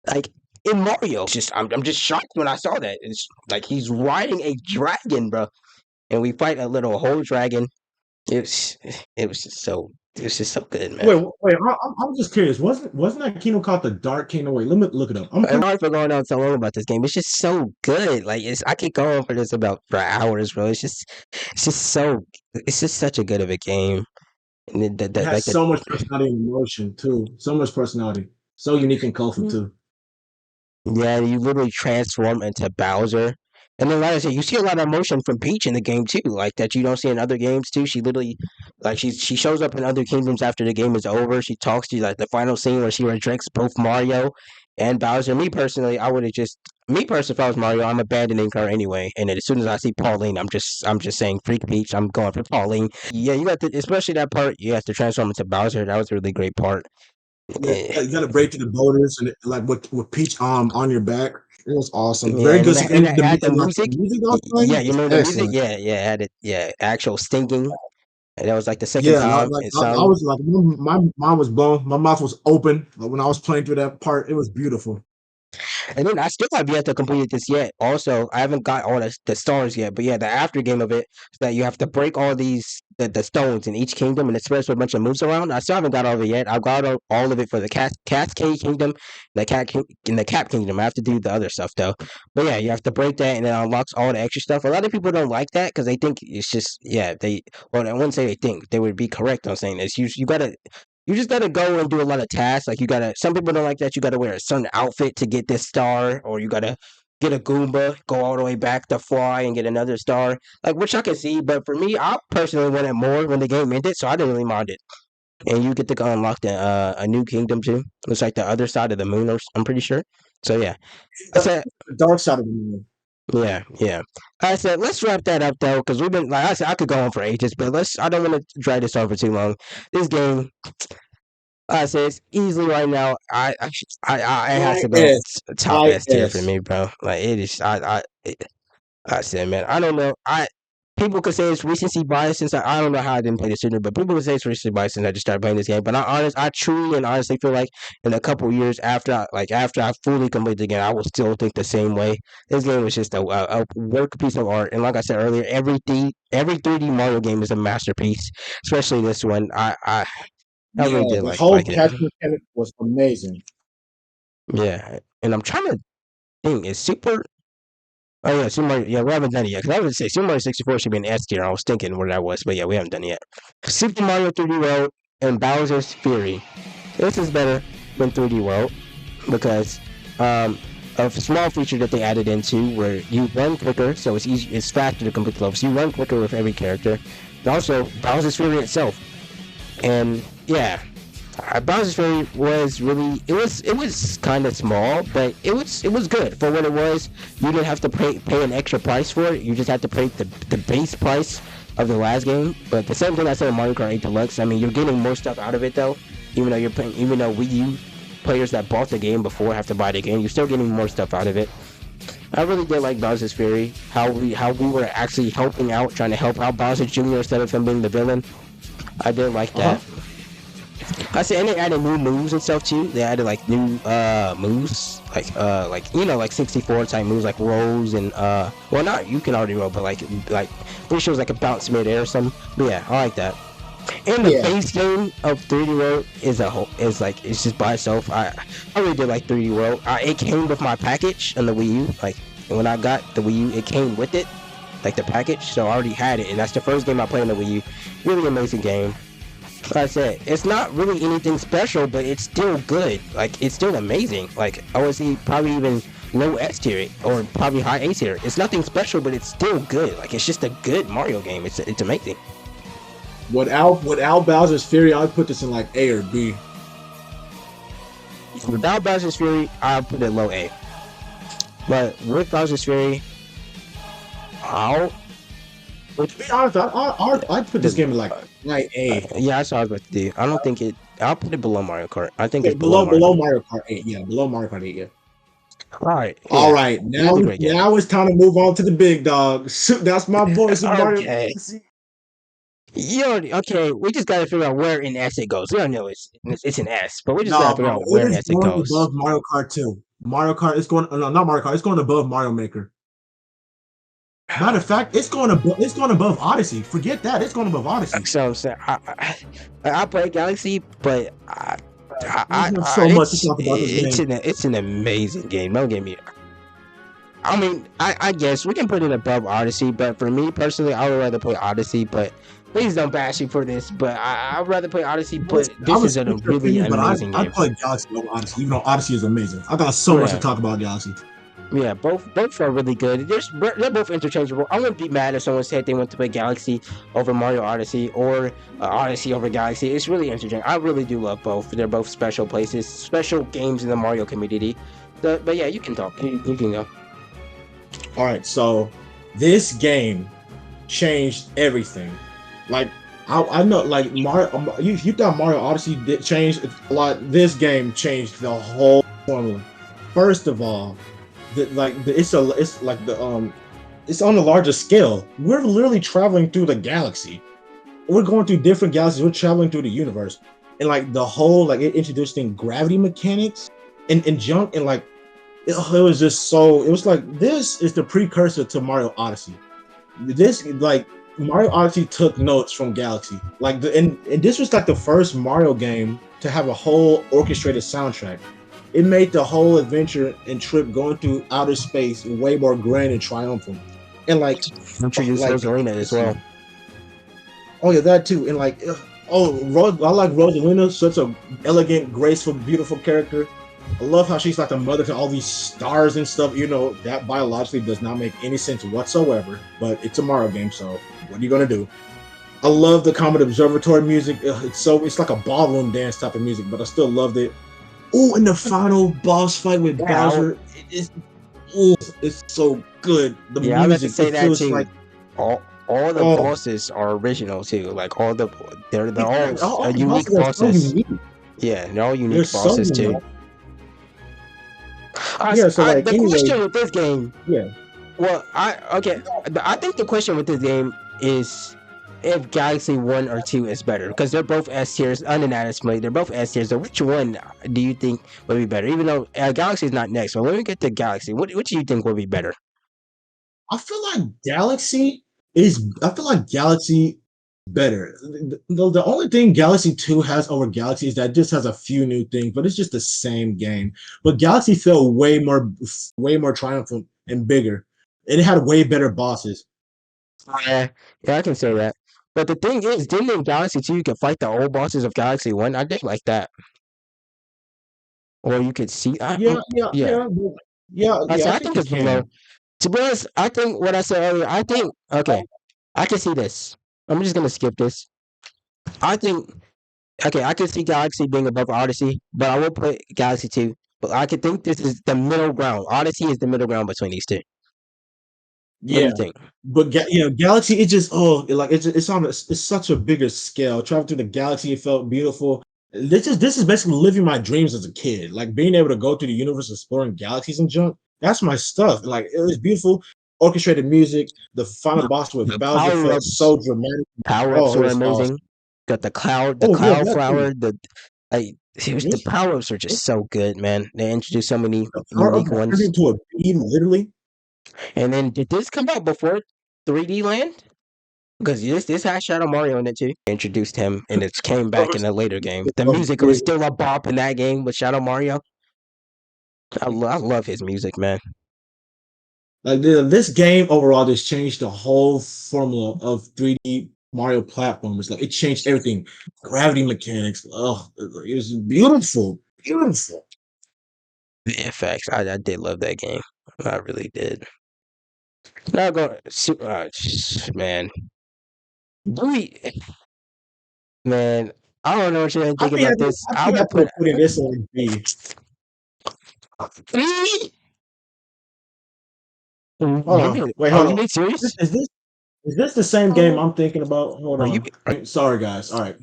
like in Mario. It's just I'm just shocked when I saw that. It's like he's riding a dragon, bro, and we fight a little whole dragon. It was it was just so it was just so good, man. Wait. I'm just curious. Wasn't that kingdom called the Dark Kingdom? Wait, let me look it up. I'm I'm sorry for going on so long about this game. It's just so good. Like I could go on for this about for hours, bro. It's just such a good of a game. And It has like the so much personality and emotion too. So much personality. So unique and colorful too. Yeah, you literally transform into Bowser. And then, like I said, you see a lot of emotion from Peach in the game too, like that you don't see in other games too. She literally, like, she shows up in other kingdoms after the game is over. She talks to you, like the final scene where she rejects both Mario and Bowser. Me personally, if I was Mario, I'm abandoning her anyway. And then as soon as I see Pauline, I'm just saying, freak Peach, I'm going for Pauline. Yeah, you got to, especially that part. You have to transform into Bowser. That was a really great part. Yeah, Eh, you got to break through the boulders and like with Peach on your back. It was awesome. Yeah, Very and good. then and it had the The music. music that was Yeah, playing you was remember the music? excellent. Yeah, yeah, it had it. Yeah, actual stinging. And that was like the second Yeah, time like it I sung. was like my mind was blown. My mouth was open when I was playing through that part. It was beautiful. And then I still have yet to complete this yet. Also, I haven't got all the stars yet. But yeah, the after game of it is that you have to break all the stones in each kingdom and it spreads with a bunch of moves around. I still haven't got all of it yet. I've got all of it for the Cascade Kingdom, in the Cap Kingdom. I have to do the other stuff though. But yeah, you have to break that and it unlocks all the extra stuff. A lot of people don't like that because they think it's just well, I wouldn't say they think they would be correct on saying this. You just gotta go and do a lot of tasks. Like you gotta. Some people don't like that. You gotta wear a certain outfit to get this star, or you gotta get a Goomba, go all the way back to fly and get another star. Like which I can see, but for me, I personally wanted more when the game ended, so I didn't really mind it. And you get to go unlock a new kingdom too. It's like the other side of the moon, or I'm pretty sure. So yeah, I said. The dark side of the moon. Yeah, yeah. I said let's wrap that up though, because we've been like I said I could go on for ages, but let's. I don't want to drag this on for too long. This game I say it's easily right now. It has to go top S tier for IS. me, bro. Like it is. I said, man, I don't know. People could say it's recency bias since I don't know how I didn't play this sooner, but people could say it's recency bias since I just started playing this game. But I truly and honestly feel like in a couple of years after I fully complete the game, I will still think the same way. This game was just a work piece of art, and like I said earlier, every 3D Mario game is a masterpiece, especially this one. I Yeah, really did the whole like it. catch mechanic was amazing. Yeah, and I'm trying to think. Is Super? Oh yeah, Super Mario. Yeah, we haven't done it yet. Because I would say Super Mario 64 should be an S tier. I was thinking where that was, but yeah, we haven't done it yet. Super Mario 3D World and Bowser's Fury. This is better than 3D World because of a small feature that they added into where you run quicker, so it's easy. It's faster to complete levels. You run quicker with every character. And also, Bowser's Fury itself. And yeah, Bowser's Fury was really it was kind of small, but it was good for what it was. You didn't have to pay an extra price for it. You just had to pay the base price of the last game. But the same thing I said with Mario Kart 8 Deluxe. I mean, you're getting more stuff out of it though. Even though Wii U players that bought the game before have to buy the game, you're still getting more stuff out of it. I really did like Bowser's Fury. How we were actually helping out, trying to help out Bowser Jr. instead of him being the villain. I did like that. I said, and they added new moves and stuff too. They added like new moves, like 64 type moves, like rolls and well, not you can already roll, but like pretty sure it was like a bounce mid-air or something. But yeah, I like that. And the base game of 3D World it's just by itself. I really did like 3D World. It came with my package on the Wii U. Like when I got the Wii U, it came with it, like the package. So I already had it, and that's the first game I played on the Wii U. Really amazing game. Like I said, it's not really anything special, but it's still good. Like it's still amazing. Like I would say probably even low S tier or probably high A tier. It's nothing special, but it's still good. Like it's just a good Mario game. It's amazing. Without Bowser's Fury, I'd put this in like A or B. Without Bowser's Fury, I'll put it low A. But with Bowser's Fury, I'll. To be honest, I'd put this game in like A. Yeah, that's what I was about to do. I don't think it. I'll put it below Mario Kart. I think Yeah, it's below Mario below Kart. Mario Kart 8. Yeah, below Mario Kart 8. Yeah. All right. All Yeah, right, it is a great game. now it's time to move on to the big dog. That's my boy, Super Mario Okay. Galaxy. You already, okay, we just gotta figure out where in S it goes. We don't know it's an S, but we just gotta No, figure bro, out it where in is S it going goes. above Mario Kart 2. Mario Kart is going no, not Mario Kart. It's going above Mario Maker. Matter of fact, it's going above Odyssey. Forget that. It's going above Odyssey. So I'm saying I play Galaxy, but We have so much to talk about this it's game. an amazing game. Don't get me. I mean, I guess we can put it above Odyssey, but for me personally, I would rather play Odyssey. But please don't bash me for this. But I'd rather play Odyssey. But I this is a respect your really opinion, but amazing I game. play Galaxy over Odyssey, even though Odyssey is amazing. I got so Oh, much to yeah. talk about Galaxy. Yeah, both are really good. They're both interchangeable. I wouldn't be mad if someone said they want to play Galaxy over Mario Odyssey or Odyssey over Galaxy. It's really interchangeable. I really do love both. They're both special places, special games in the Mario community. But yeah, you can talk. You can go. All right, so this game changed everything. Like I know, like Mario, you thought Mario Odyssey did change a lot. This game changed the whole formula. First of all, it's like it's on a larger scale. We're literally traveling through the galaxy. We're going through different galaxies. We're traveling through the universe, and like the whole like it introduced in gravity mechanics and junk and like it was just so. It was like this is the precursor to Mario Odyssey. This like Mario Odyssey took notes from Galaxy. Like and this was like the first Mario game to have a whole orchestrated soundtrack. It made the whole adventure and trip going through outer space way more grand and triumphant. And Introduce like Rosalina as well. oh yeah, that too. And like I like Rosalina, such a elegant, graceful, beautiful character. I love how she's like the mother to all these stars and stuff. You know, that biologically does not make any sense whatsoever, but it's a Mario game, so what are you gonna do? I love the Comet Observatory music. It's like a ballroom dance type of music, but I still loved it. Oh, and the final boss fight with Bowser, it's so good. The Yeah, I was about to music, say it that feels too. like All the oh, bosses are original too. Like they're all all the unique bosses are so bosses. unique. Yeah, they're all They're unique so bosses too. unique. Yeah, so like The anyway, question with this game, yeah. well, I think the question with this game is if Galaxy 1 or 2 is better because they're both S tiers unanimously. They're both S tiers. So which one do you think would be better? Even though Galaxy is not next, but when we get to Galaxy, what do you think will be better? I feel like Galaxy better. The only thing Galaxy 2 has over Galaxy is that it just has a few new things, but it's just the same game. But Galaxy felt way more triumphant and bigger. And it had way better bosses. Yeah, yeah, I can say that. But the thing is, didn't in Galaxy 2 you could fight the old bosses of Galaxy 1? I did like that. Or you could see, Yeah, yeah. I I think think you it's below. can. To be honest, I think what I said earlier, I think, okay, I can see this. I'm just going to skip this. I think, okay, I can see Galaxy being above Odyssey, but I will put Galaxy 2. But I could think this is the middle ground. Odyssey is the middle ground between these two. What do Yeah. you think? But Galaxy, it just it's such a bigger scale. Travel through the galaxy, it felt beautiful. This is basically living my dreams as a kid. Like being able to go through the universe, exploring galaxies and junk. That's my stuff. Like it was beautiful, orchestrated music. The final boss with The Bowser felt so dramatic. power ups Oh, it were was awesome. amazing. Got the Oh yeah, cloud that too. flower, the This, power ups are just so good, man. They introduced so many the power up unique that turned ones. into a beam, literally. And then did this come out before 3D Land? Because this had Shadow Mario in it too. Introduced him, and it came back in a later game. The music was still a bop in that game with Shadow Mario. I love his music, man. Like this game overall just changed the whole formula of 3D Mario platformers. Like it changed everything. Gravity mechanics. Oh, it was beautiful. Beautiful. The effects. I did love that game. I really did. Now go, man. Do we, man? I don't know what you're I thinking think I about think this. I I think I would put think putting this on B. Hold on. you. Wait, Are hold you on. being serious? Is this the same game I'm thinking about? Hold Are you? on. Sorry guys. All right.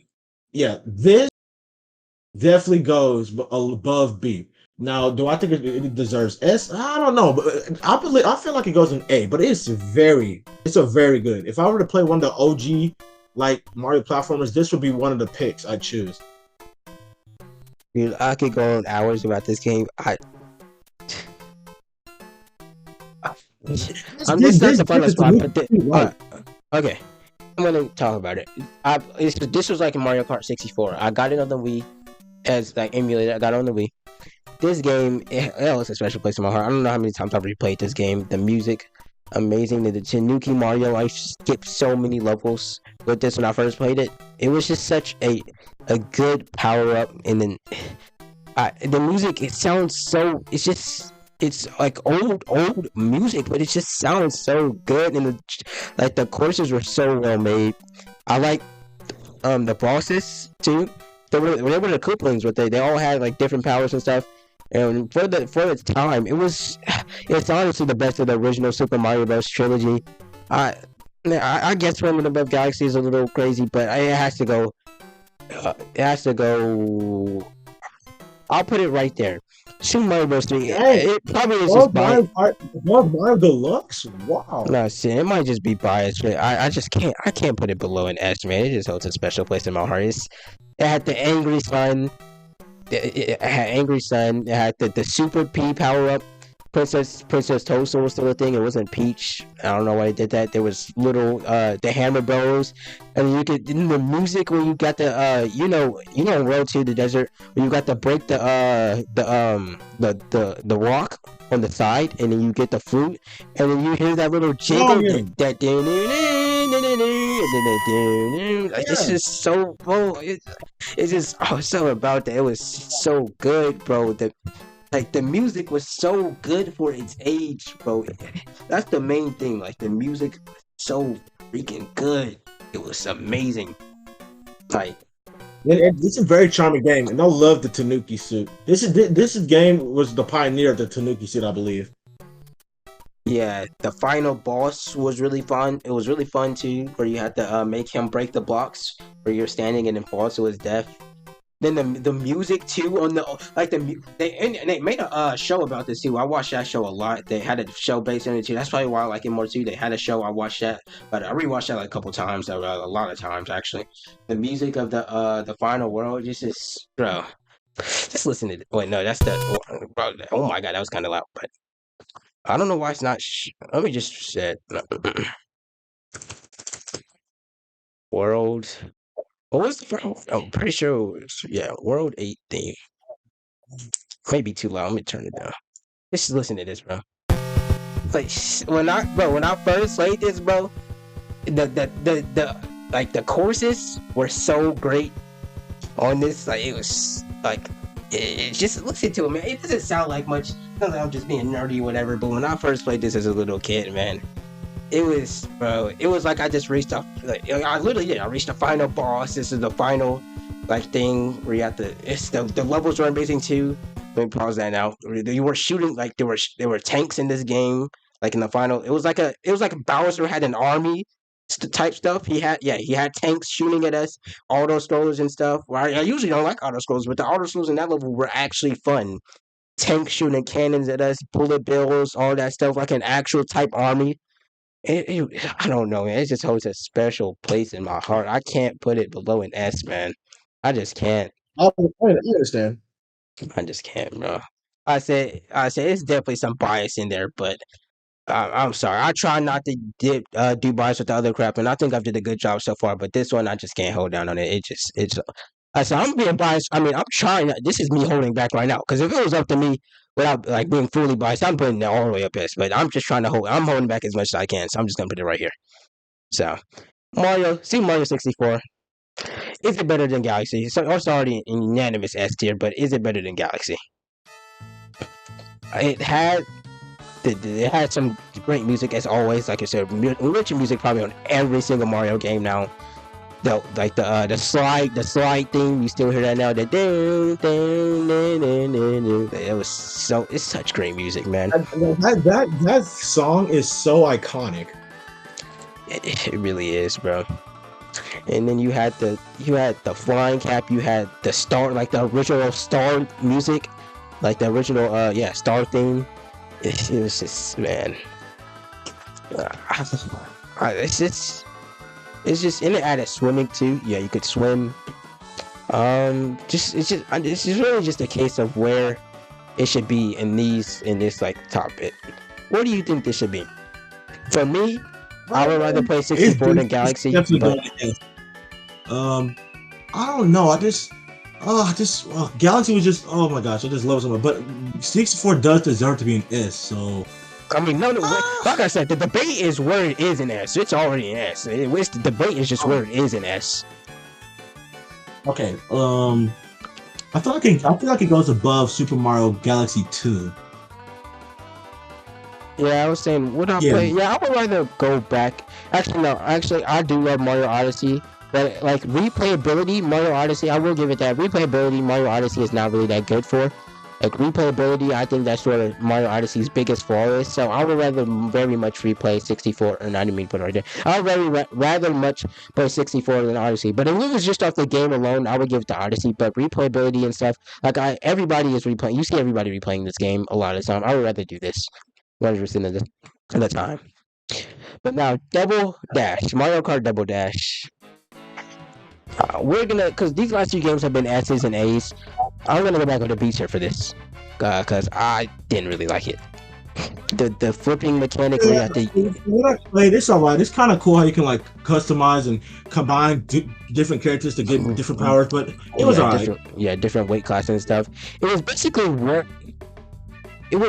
Yeah, this definitely goes above B. Now, do I think it deserves S? I don't know, but I feel like it goes in A. But it's a very good. If I were to play one of the OG like Mario platformers, this would be one of the picks I'd choose. Dude, I could go on hours about this game. This I'm this just not this the final this is spot, but right. okay. I'm gonna talk about it. This was like in Mario Kart 64. I got it on the Wii as like emulator. I got it on the Wii. This game, it holds a special place in my heart. I don't know how many times I've replayed this game. The music, amazing. The Tanuki Mario, I skipped so many levels with this when I first played it. It was just such a good power up, and then the music. It sounds so. It's like old music, but it just sounds so good, and the courses were so well made. I like the bosses too. They were the Koopalings, but they all had like different powers and stuff. And for its time, it's honestly the best of the original Super Mario Bros. Trilogy. I I guess Rainbow Above Galaxy is a little crazy, but it has to go. It has to go. I'll put it right there. Super Mario Bros. 3. Dang, It probably is just above biased. Mario Deluxe. Wow. No, see, it might just be biased, but I just can't. I can't put it below an S, man. It just holds a special place in my heart. It had the angry sun. It had Angry Sun. It had the Super P power up. Princess Toadstool was still a thing. It wasn't Peach. I don't know why they did that. There was little the Hammer Bros, and you could in the music when you got the Road to the Desert when you got to break the rock on the side, and then you get the flute, and then you hear that little Oh jingle yeah. like this Yeah. is so it's just so about that. It was so good, bro. The music was so good for its age, bro. That's the main thing. Like the music was so freaking good. It was amazing. Like It's a very charming game, and I love the Tanuki suit. This game was the pioneer of the Tanuki suit, I believe. yeah, the final boss was really fun. It was really fun too, where you had to make him break the blocks where you're standing and then fall to his death. Then the music too on the like they made a show about this too. I watched that show a lot. They had a show based on it too. That's probably why I like it more too. They had a show. I watched that, but I rewatched that like a couple times, a lot of times actually. The music of the final world just is bro. Just listen to it. Wait, no, that's bro. Oh my god, that was kind of loud. But I don't know why it's not. Let me just set world. What was the first? I'm pretty sure it was, yeah, World 8 theme. Maybe too loud. Let me turn it down. Just listen to this, bro. Like when I first played this, bro, the like the courses were so great on this. Like it was like it just listen to it, man. It doesn't sound like much. Not like I'm just being nerdy or whatever. But when I first played this as a little kid, man, it was, bro. It was like I just reached up. Like I literally did. I reached the final boss. This is the final like thing where you have to. It's the levels were amazing too. Let me pause that now. You were shooting like there were tanks in this game. Like in the final, it was like Bowser had an army type stuff. He had tanks shooting at us, auto scrollers and stuff. Well, I usually don't like auto scrollers, but the auto scrollers in that level were actually fun. Tanks shooting cannons at us, bullet bills, all that stuff, like an actual type army. I don't know, man. It just holds a special place in my heart. I can't put it below an S, man. I just can't. I understand. I just can't, bro. I said it's definitely some bias in there, but I'm sorry. I try not to do bias with the other crap, and I think I've did a good job so far. But this one, I just can't hold down on it. It's. I said I'm being biased. I mean, I'm trying. This is me holding back right now. Because if it was up to me, without like being fully biased, I'm putting it all the way up S. But I'm just trying to hold. I'm holding back as much as I can. So I'm just gonna put it right here. So Mario 64. Is it better than Galaxy? So it's already in unanimous S tier, but is it better than Galaxy? It had it had some great music as always. Like I said, rich music probably on every single Mario game now. The slide theme, you still hear that now. The ding ding ding ding ding. It's such great music, man. That song is so iconic. It really is, bro. And then you had the flying cap, you had the star, like the original star music, like the original star theme. It was just, man. It's just, and it added swimming too. Yeah, you could swim. It's just really just a case of where it should be in this like top bit. What do you think this should be? For me, I would rather play 64 than Galaxy. But I don't know. Galaxy was just, oh my gosh, I just love it so much. But 64 does deserve to be an S. So I mean, no, like I said, the debate is where it is in S. It's already in S. The debate is just where it is in S. Okay. I feel like it goes above Super Mario Galaxy 2. Yeah, I was saying, would I play? Yeah, I would rather go back. Actually, no. Actually, I do love Mario Odyssey, but like replayability, Mario Odyssey, I will give it that. Replayability, Mario Odyssey is not really that good for. Like replayability, I think that's where Mario Odyssey's biggest flaw is. So I would rather very much replay 64, or not even put it right there. I would rather much play 64 than Odyssey. But if it was just off the game alone, I would give it to Odyssey. But replayability and stuff, like everybody is replaying. You see everybody replaying this game a lot of the time. I would rather do this 100% of the time. But now, Double Dash, Mario Kart Double Dash. We're gonna, because these last two games have been S's and A's. I'm gonna go back on the beach here for this, because I didn't really like it. The flipping mechanic where you have to. When I played, it's alright. It's kind of cool how you can like customize and combine different characters to get different powers, but it was alright. Different weight classes and stuff. It was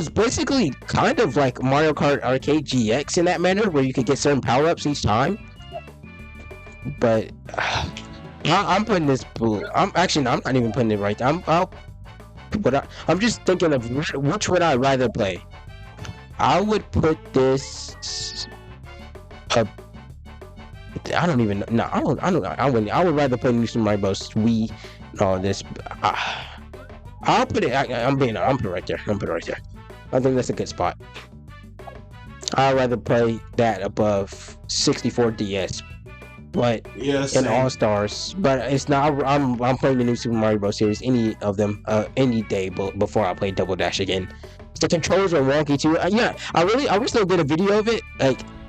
basically kind of like Mario Kart Arcade GX in that manner, where you could get certain power-ups each time. But I'm putting this blue. I'm not even putting it right there. I'm just thinking of which would I rather play. I would put this up. I don't even know. I would rather play New Super Mario Bros. Wii. No, this. I'll put it. I'm put it right there. I think that's a good spot. I'd rather play that above 64 DS. But in All Stars, but it's not. I'm playing the new Super Mario Bros. Series, any of them, any day before I play Double Dash again. The controls are wonky too. I recently did a video of it,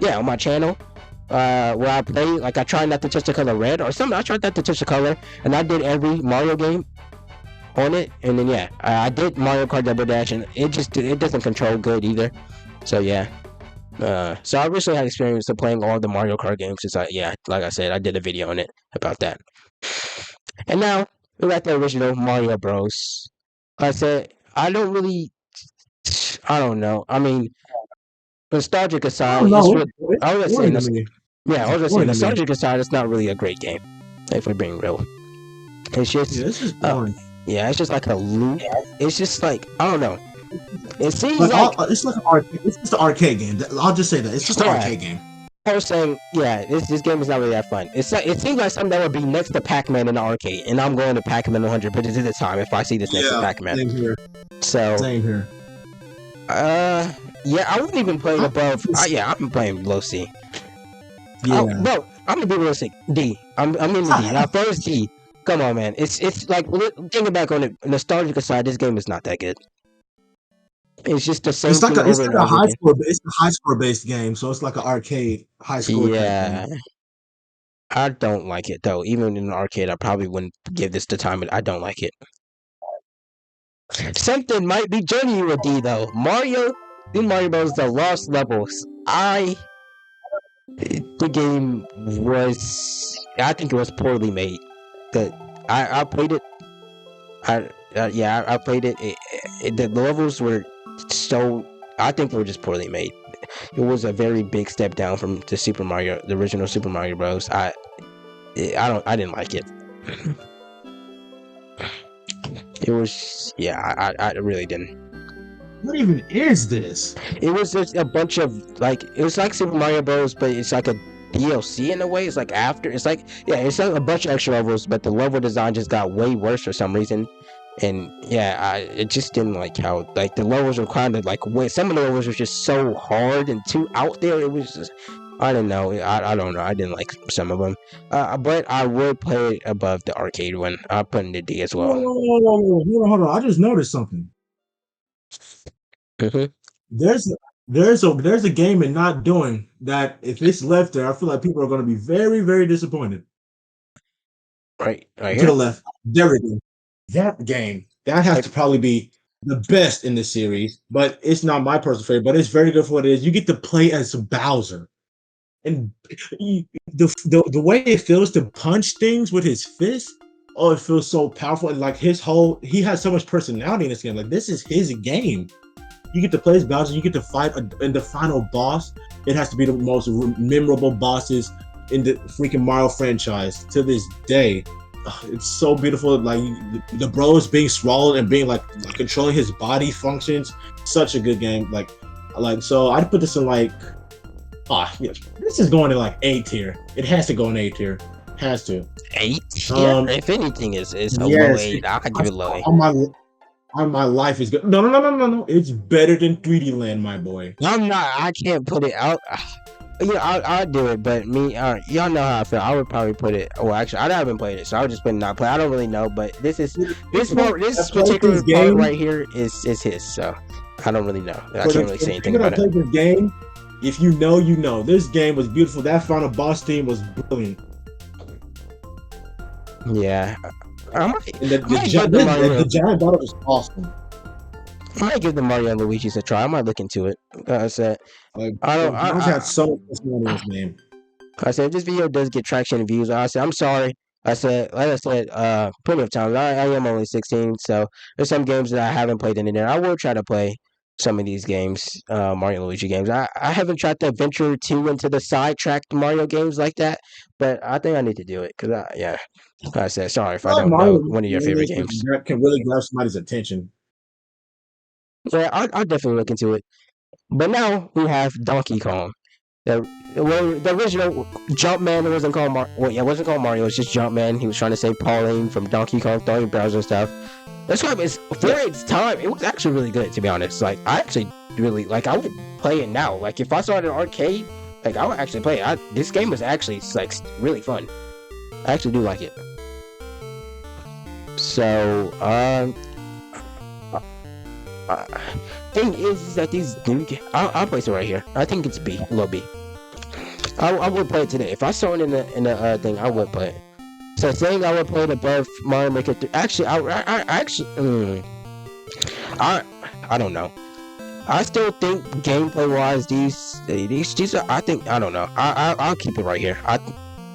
on my channel, where I play. Like I tried not to touch the color red or something. I tried not to touch the color, and I did every Mario game on it, and then I did Mario Kart Double Dash, and it doesn't control good either. So yeah. So I recently had experience of playing all the Mario Kart games. Like I said, I did a video on it about that. And now we're at the original Mario Bros. I said I don't know. I mean, nostalgic aside, nostalgic aside, it's not really a great game. If we're being real, it's just it's just like a loop. It's just like I don't know. It seems it's just an arcade game. I'll just say that it's just an arcade game. I was saying, this game is not really that fun. It seems like something that would be next to Pac-Man in the arcade, and I'm going to Pac-Man 100% at the time if I see this next to Pac-Man. Same here. Same here. I wouldn't even play above. I'm playing below C. Yeah. Bro, I'm gonna be realistic. D. I'm in the D. Now first D. Come on, man. It's like thinking back on it, nostalgic aside, this game is not that good. It's just the same thing over and over again. It's a high score based game, so it's like an arcade high score. Yeah, I don't like it though. Even in an arcade, I probably wouldn't give this the time. I don't like it. Something might be joining you with D though. Mario Bros. The Lost Levels. The game was. I think it was poorly made. I played it. I played it. The levels were so. I think they were just poorly made. it was a very big step down from the Super Mario, the original Super Mario Bros. I didn't like it. It was, yeah, I really didn't. What even is this? It was just a bunch of like, it was like Super Mario Bros, but it's like a DLC in a way. It's like after, it's like, yeah, it's like a bunch of extra levels, but the level design just got way worse for some reason. And yeah, it just didn't like how like the levels were kind of like way, some of the levels were just so hard and too out there. It was just, I don't know. I don't know. I didn't like some of them. But I would play it above the arcade one. I'll put in the D as well. Hold on. I just noticed something. Mm-hmm. There's there's a game in not doing that. If it's left there, I feel like people are going to be very, very disappointed. Right To the here. left, there we go. That game that has to probably be the best in the series, but it's not my personal favorite. But it's very good for what it is. You get to play as Bowser, and the way it feels to punch things with his fist. Oh, it feels so powerful, and like he has so much personality in this game. Like this is his game. You get to play as Bowser. You get to fight in the final boss. It has to be the most memorable bosses in the freaking Mario franchise to this day. It's so beautiful. Like the bros being swallowed and being like controlling his body functions. Such a good game. Like so, I'd put this in like, yes, this is going in like A tier. It has to go in A tier. Has to. 8? Yeah. If anything is a low 8, I could give it low 8. My life is good. No. It's better than 3D Land, my boy. I'm not. I can't put it out. I'll do it, but me, y'all know how I feel. I would probably put it. Well, actually, I haven't played it, so I would just put it not play. I don't really know, but this particular part right here is his. So I don't really know. I can't really say anything about it. This game, if you know, you know. This game was beautiful. That final boss team was brilliant. Yeah, the giant battle was awesome. I might give the Mario and Luigi's a try. I might look into it. I said, I had so much money in this game. I said, if this video does get traction and views, I said, I'm sorry. I said, like I said, plenty of times. I am only 16, so there's some games that I haven't played in there. I will try to play some of these games, Mario and Luigi games. I haven't tried to venture too into the sidetracked Mario games like that, but I think I need to do it because I said, sorry if I don't know one of your favorite games. That can really grab somebody's attention. Yeah, I'll definitely look into it. But now we have Donkey Kong. The original Jumpman, it wasn't called it wasn't called Mario, it was just Jumpman. He was trying to save Pauline from Donkey Kong throwing barrels and stuff. That's why for its time, it was actually really good, to be honest. Like, I actually really, like, I would play it now. Like, if I saw it in an arcade, like, I would actually play it. This game is actually, like, really fun. I actually do like it. So, thing is that these new I'll place it right here. I think it's B, low B. I would play it today. If I saw it in the thing, I would play it. So saying I would play it above Mario Maker 3. Actually, I don't know. I still think gameplay wise, these are, I think, I don't know. I'll keep it right here.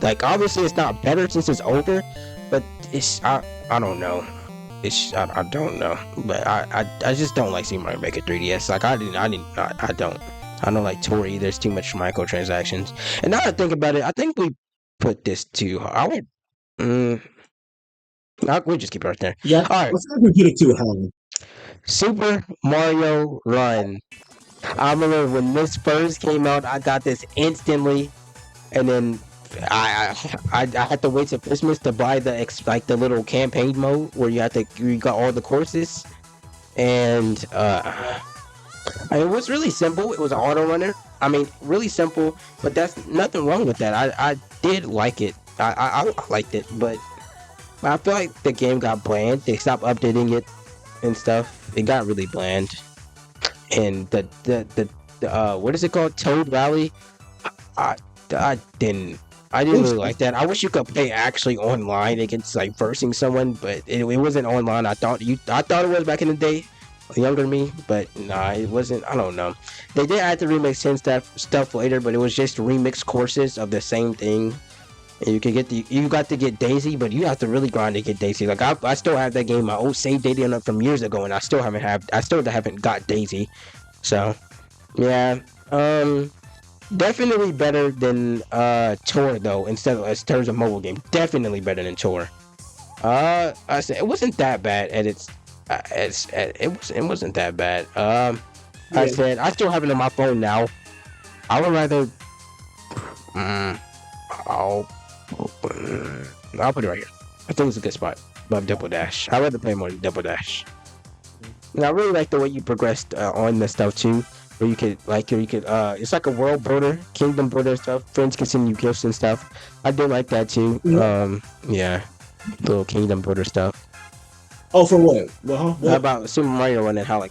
Like, obviously it's not better since it's older, but it's I don't know. I don't know, but I just don't like Super Mario Maker 3DS. Like I don't like Tori. There's too much microtransactions. And now that I think about it, I think we put this too hard. We'll just keep it right there. Yeah. All right. Let's not get it too hard. Super Mario Run. I remember when this first came out, I got this instantly, and then I had to wait till Christmas to buy the little campaign mode where you got all the courses, and it was really simple. It was an auto runner. I mean, really simple, but that's nothing wrong with that. I did like it. I liked it, but I feel like the game got bland. They stopped updating it and stuff. It got really bland, and the what is it called? Toad Valley. I didn't really like that. I wish you could play actually online against like versing someone, but it wasn't online. I thought it was back in the day, younger me, but nah, it wasn't. I don't know. They did add the remix 10 stuff later, but it was just remix courses of the same thing. And you got to get Daisy, but you have to really grind to get Daisy. Like I still have that game, my old save data from years ago, and I still haven't got Daisy. So yeah. Um, definitely better than Tour though. Instead of as terms of mobile game, definitely better than Tour. I said it wasn't that bad at it wasn't that bad. I Yeah. said I still have it on my phone now. I would rather. Mm, I'll I'll put it right here. I think it's a good spot above Double Dash. I'd rather play more than Double Dash. And I really like the way you progressed on the stuff too, where you could it's like a world builder, kingdom builder stuff. Friends can send you gifts and stuff. I do like that too. Yeah. Yeah, little kingdom builder stuff. Oh, for what? Well, huh? How What? about Super Mario Run and how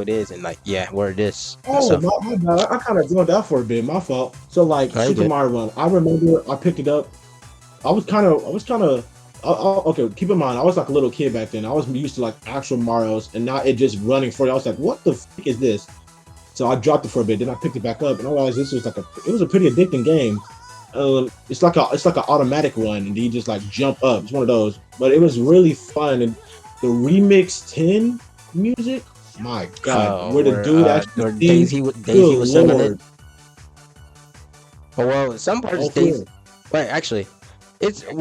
it is and like yeah where it is and Oh, stuff. my bad. I kind of doing that for a bit. My fault. So like I Super get Mario Run, I remember I picked it up. I was kind of. Okay, keep in mind, I was like a little kid back then. I was used to like actual Mario's, and not it just running for you. I was like, "What the f- is this?" So I dropped it for a bit. Then I picked it back up, and I realized this was like it was a pretty addicting game. It's like an automatic one, and you just like jump up. It's one of those, but it was really fun. And the remix 10 music, my god, where the dude actually where sings, Daisy good was singing it. lord, Oh, well, some parts oh for Daisy. real. Wait, actually,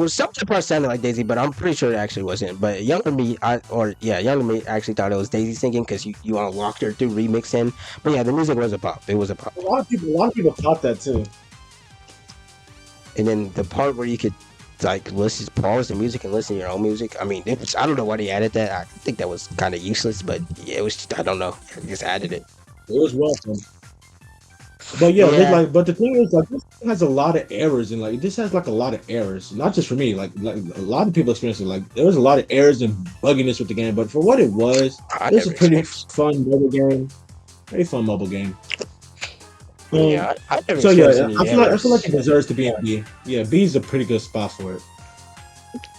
some of the parts sounded like Daisy, but I'm pretty sure it actually wasn't. But younger me actually thought it was Daisy singing because you unlocked her through remixing. But yeah, the music was a pop. It was a pop. A lot of people caught that too. And then the part where you could like listen, pause the music and listen to your own music. I mean, I don't know why they added that. I think that was kind of useless, but yeah, it was. I don't know. They just added it. It was welcome. But yeah, Yeah, but the thing is, like, this has a lot of errors, and like, this has like a lot of errors. Not just for me, like a lot of people experience it. Like, there was a lot of errors and bugginess with the game, but for what I it was a never pretty experienced. fun mobile game. Very fun mobile game. Um, Yeah, I never so experienced yeah, any I feel like errors. it deserves to be in B. Yeah, B is a pretty good spot for it.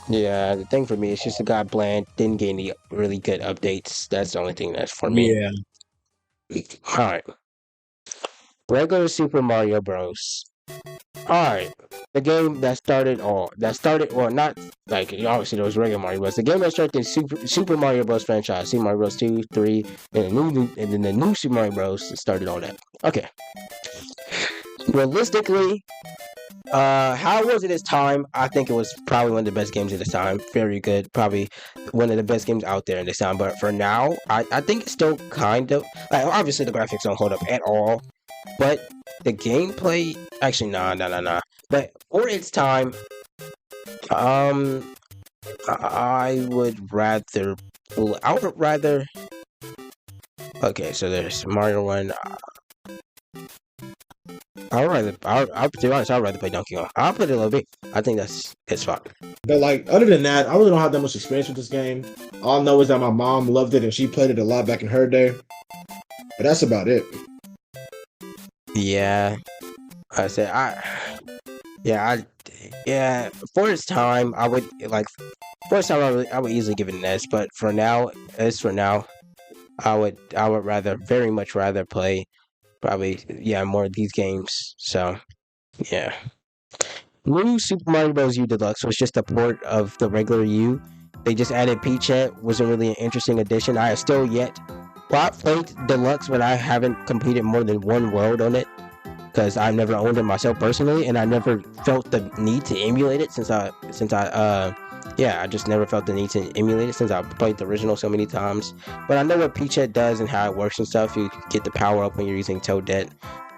Yeah, the thing for me is just it got bland. Didn't get any really good updates. That's the only thing that's for me. Yeah, All right, regular Super Mario Bros. All right, the game that started all that started well not like obviously there was regular Mario Bros. The game that started the Super Mario Bros. Franchise, Super Mario Bros. 2, 3, and then the new Super Mario Bros. Started all that. Okay, realistically, how was it this time? I think it was probably one of the best games of this time. Very good, probably one of the best games out there in this time. But for now, I think it's still kind of like obviously the graphics don't hold up at all, but the gameplay actually nah. But for its time, um, I would rather. Okay, so there's Mario One. I'll to be honest, I'd rather play Donkey Kong. I'll put it a little bit. I think that's it's fine. but like other than that, I really don't have that much experience with this game. All I know is that my mom loved it and she played it a lot back in her day. But that's about it. Yeah, I said yeah, For its time, I would like. For its time, I would easily give it an S. But for now, I would very much rather play probably more of these games. So yeah, new Super Mario Bros. U Deluxe was just a port of the regular U. They just added Peachette. Wasn't really an interesting addition. I have still yet. Well, I played Deluxe, but I haven't completed more than one world on it because I never owned it myself personally, and I never felt the need to emulate it I just never felt the need to emulate it since I played the original so many times. But I know what Peachette does and how it works and stuff. You get the power up when you're using Toadette.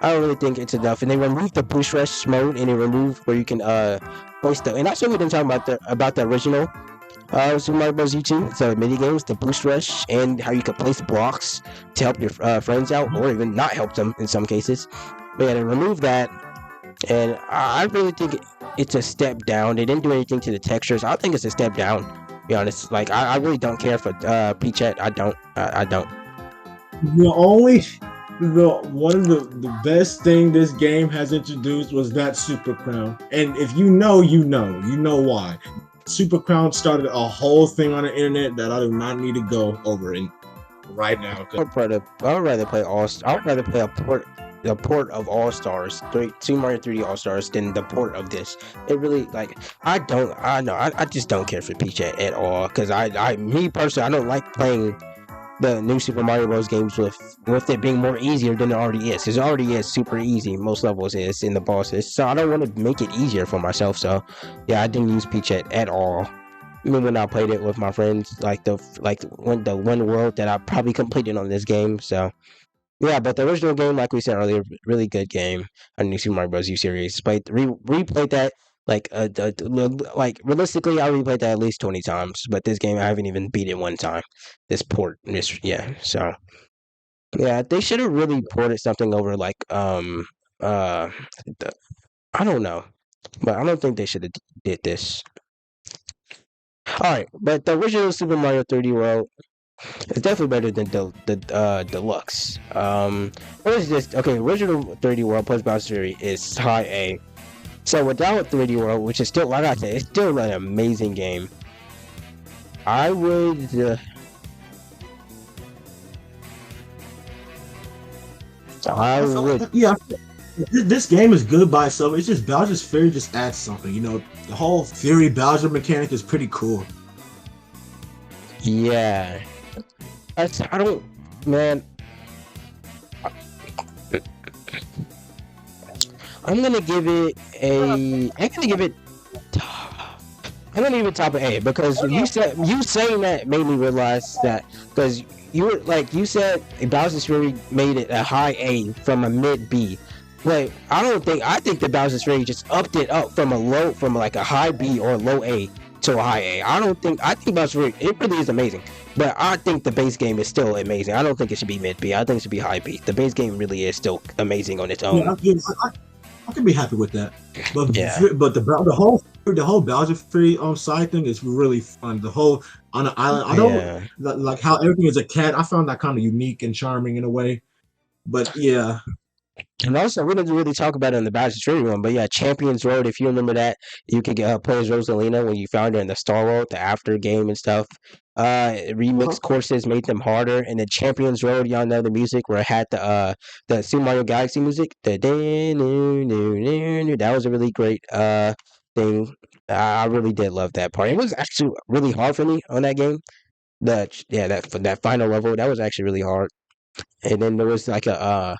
I don't really think it's enough. And they removed the push rush mode, and they removed where you can place the. And that's what we've been talking about the original Super Mario Bros. U2. So mini games, the boost rush, and how you can place blocks to help your friends out, or even not help them in some cases. But yeah, they removed that, and I really think it's a step down. They didn't do anything to the textures. I think it's a step down. To be honest, like I really don't care for Peachette. I don't. I don't. The only the one of the best thing this game has introduced was that Super Crown. And if you know, you know why. Super Crown started a whole thing on the internet that I do not need to go over in right now. I would rather play All. I would rather play a port of All Stars, Super Mario 3D All Stars, than the port of this. It really like I just don't care for Peach at all because me personally, I don't like playing the new Super Mario Bros. Games with it being more easier than it already is. Because it already is super easy. Most levels is in the bosses, so I don't want to make it easier for myself. So yeah, I didn't use Peach at all. Even when I played it with my friends, like the one world that I probably completed on this game. So yeah, but the original game, like we said earlier, really good game. A new Super Mario Bros. U series. Replayed that like realistically, I replayed that at least 20 times. But this game, I haven't even beat it one time. Yeah. So yeah, they should have really ported something over like uh, the, I don't know, but I don't think they should have did this. All right, but the original Super Mario 3D World it's definitely better than the deluxe. What is this? Okay, original 3D World plus Bowser Fury is high A. So without 3D World, which is still like I said, it's still an amazing game. I would. I would. Yeah, this game is good by itself. It's just Bowser's Fury just adds something. You know, the whole Fury Bowser mechanic is pretty cool. Yeah. I don't. Man. I'm gonna give it a. I'm gonna give it. I'm gonna give it top of A because you saying that made me realize that because you were like you said Bowser's Fury made it a high A from a mid B. Wait, I think the Bowser's Fury just upped it up from like a high B or low A to a high A. I think Bowser's Fury it really is amazing. But I think the base game is still amazing. I don't think it should be mid B. I think it should be high B. The base game really is still amazing on its own. Yeah, I can be happy with that. But Yeah. but the whole Bowser Free side thing is really fun. The whole on the island, I don't like how everything is a cat. I found that kind of unique and charming in a way. But yeah, And also, we didn't really talk about it in the Bowser's Fury one, but yeah, Champions Road. If you remember that, you could play as Rosalina when you found her in the Star World, the after game and stuff. Remix courses made them harder, and the Champions Road, y'all know the music where it had the Super Mario Galaxy music. That was a really great thing. I really did love that part. It was actually really hard for me on that game. That final level that was actually really hard. And then there was like a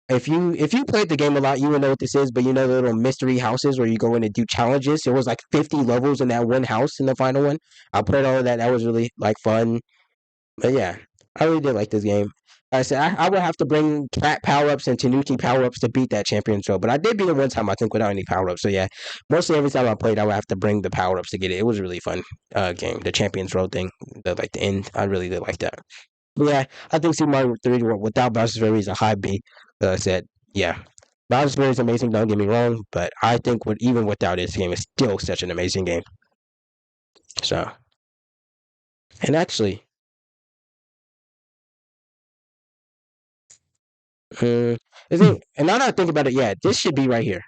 if you played the game a lot, you would know what this is. But you know the little mystery houses where you go in and do challenges. There was like 50 levels in that one house in the final one. I played all of that. That was really like fun. But yeah, I really did like this game. Like I said I would have to bring cat power ups and Tanuki power ups to beat that champion show. But I did beat it one time, I think, without any power ups. So yeah, mostly every time I played, I would have to bring the power ups to get it. It was a really fun game. The Champions Road thing, the end. I really did like that. But yeah, I think Super Mario 3D World without Bowser's Fury is a high B. I said, yeah, Bowser's Fury is amazing. Don't get me wrong, but I think even without this game, it's still such an amazing game. So, and actually, and now that I think about it, yeah, this should be right here.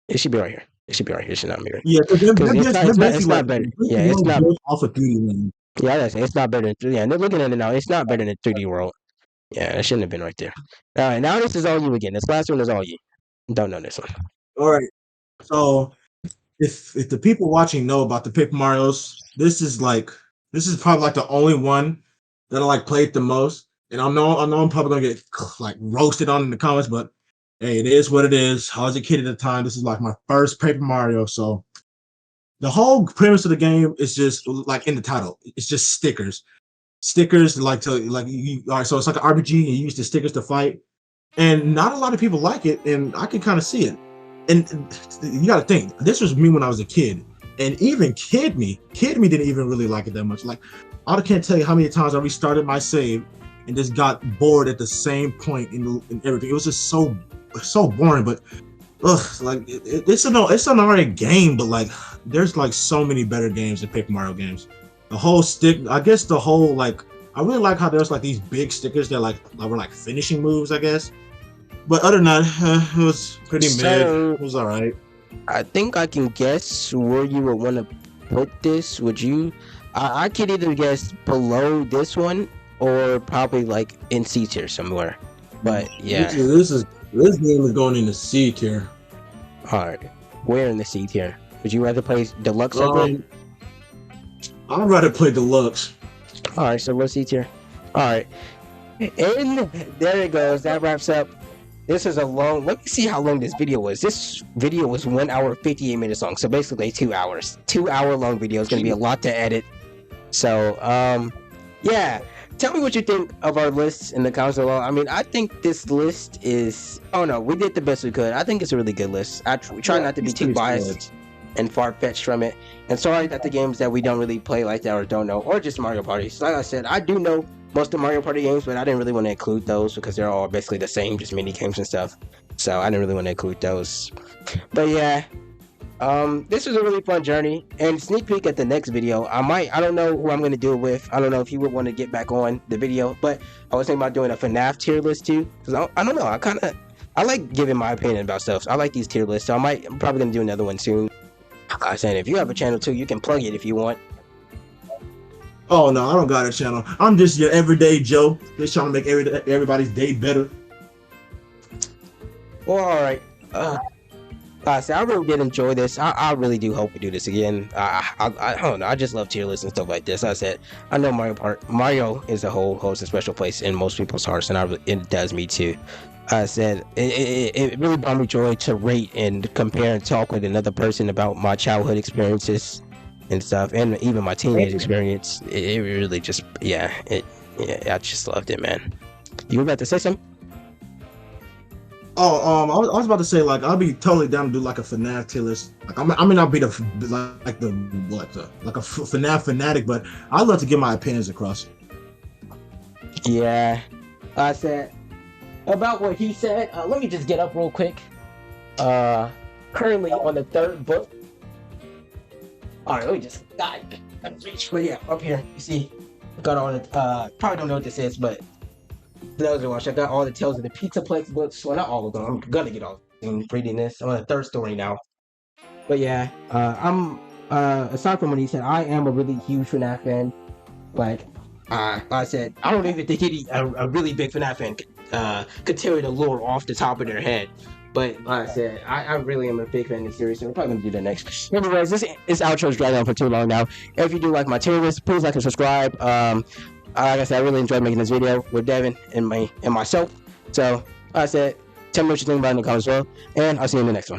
It should be right here. It should be right here. It should not be right yeah, because they're it's basically not like better. Yeah, it's not. built off of 3D Land. Yeah, it's not better than. Yeah, and they're looking at it now. It's not better than 3D World. Yeah, it shouldn't have been right there. All right, now this is all you again. This last one is all you. Don't know this one. All right, so if the people watching know about the Paper Mario's, this is probably like the only one that I like played the most. And I know I'm probably gonna get like roasted on in the comments, but hey, it is what it is. I was a kid at the time. This is like my first Paper Mario, so the whole premise of the game is just like in the title. It's just stickers. Stickers like to like you, all right. So it's like an RPG. You use the stickers to fight, and not a lot of people like it, and I can kind of see it. And you got to think, this was me when I was a kid, and even kid me didn't even really like it that much. Like I can't tell you how many times I restarted my save and just got bored at the same point in everything. It was just so boring. But like it's an alright game, but like there's like so many better games than Paper Mario games. The whole I guess the whole like I really like how there's like these big stickers that were like finishing moves, I guess. But other than that, it was pretty mid. It was all right. I think I can guess where you would want to put this. Would you? I could either guess below this one or probably like in C tier somewhere. But yeah, this game is going in the C tier. All right, where in the C tier? Would you rather play deluxe? I'd rather play deluxe. All right, so what's C tier? All right, and there it goes. That wraps up. This is a long. Let me see how long this video was. This video was 1 hour 58 minutes long. So basically 2 hours. 2 hour long video. It's gonna be a lot to edit. So yeah. Tell me what you think of our lists in the comments below. I mean, I think this list is. Oh no, we did the best we could. I think it's a really good list. We try not to be too biased and far fetched from it. And sorry that the games that we don't really play like that or don't know, or just Mario Party. So like I said, I do know most of Mario Party games, but I didn't really want to include those because they're all basically the same, just mini games and stuff. So I didn't really want to include those. But yeah. This was a really fun journey, and sneak peek at the next video. I don't know who I'm going to do it with. I don't know if he would want to get back on the video, but I was thinking about doing a FNAF tier list too, because I don't know, I like giving my opinion about stuff. So I like these tier lists, so I'm probably going to do another one soon. I was saying, if you have a channel too, you can plug it if you want. Oh no, I don't got a channel. I'm just your everyday Joe, just trying to make everybody's day better. Well, alright. I really did enjoy this. I really do hope we do this again. I don't know. I just love tier lists and stuff like this. I said, I know Mario as a whole holds a special place in most people's hearts, and it does me too. I said, it really brought me joy to rate and compare and talk with another person about my childhood experiences and stuff, and even my teenage experience. It really just, I just loved it, man. You were about to say something? Oh, I was about to say, like, I'll be totally down to do like a FNAF tier list. Like, I mean, I'll be a FNAF fanatic, but I'd love to get my opinions across. Yeah, I said about what he said. Let me just get up real quick. Currently on the third book. All right, let me just reach for up here. You see, got all the probably don't know what this is, but. Those are watch. I got all the Tales of the Pizzaplex books. Well, not all of them. I'm gonna get all of them reading this. I'm on the third story now. But yeah, I'm aside from what he said, I am a really huge FNAF fan. Like I said, I don't even think a really big FNAF fan could tell you the lore off the top of their head. But like I said, I really am a big fan of the series, so we're probably gonna do that next. Anyways, this outro's dragging on for too long now. If you do like my tier list, please like and subscribe. Like I said, I really enjoyed making this video with Devin and myself. So, like I said, tell me what you think about it in the comments below, and I'll see you in the next one.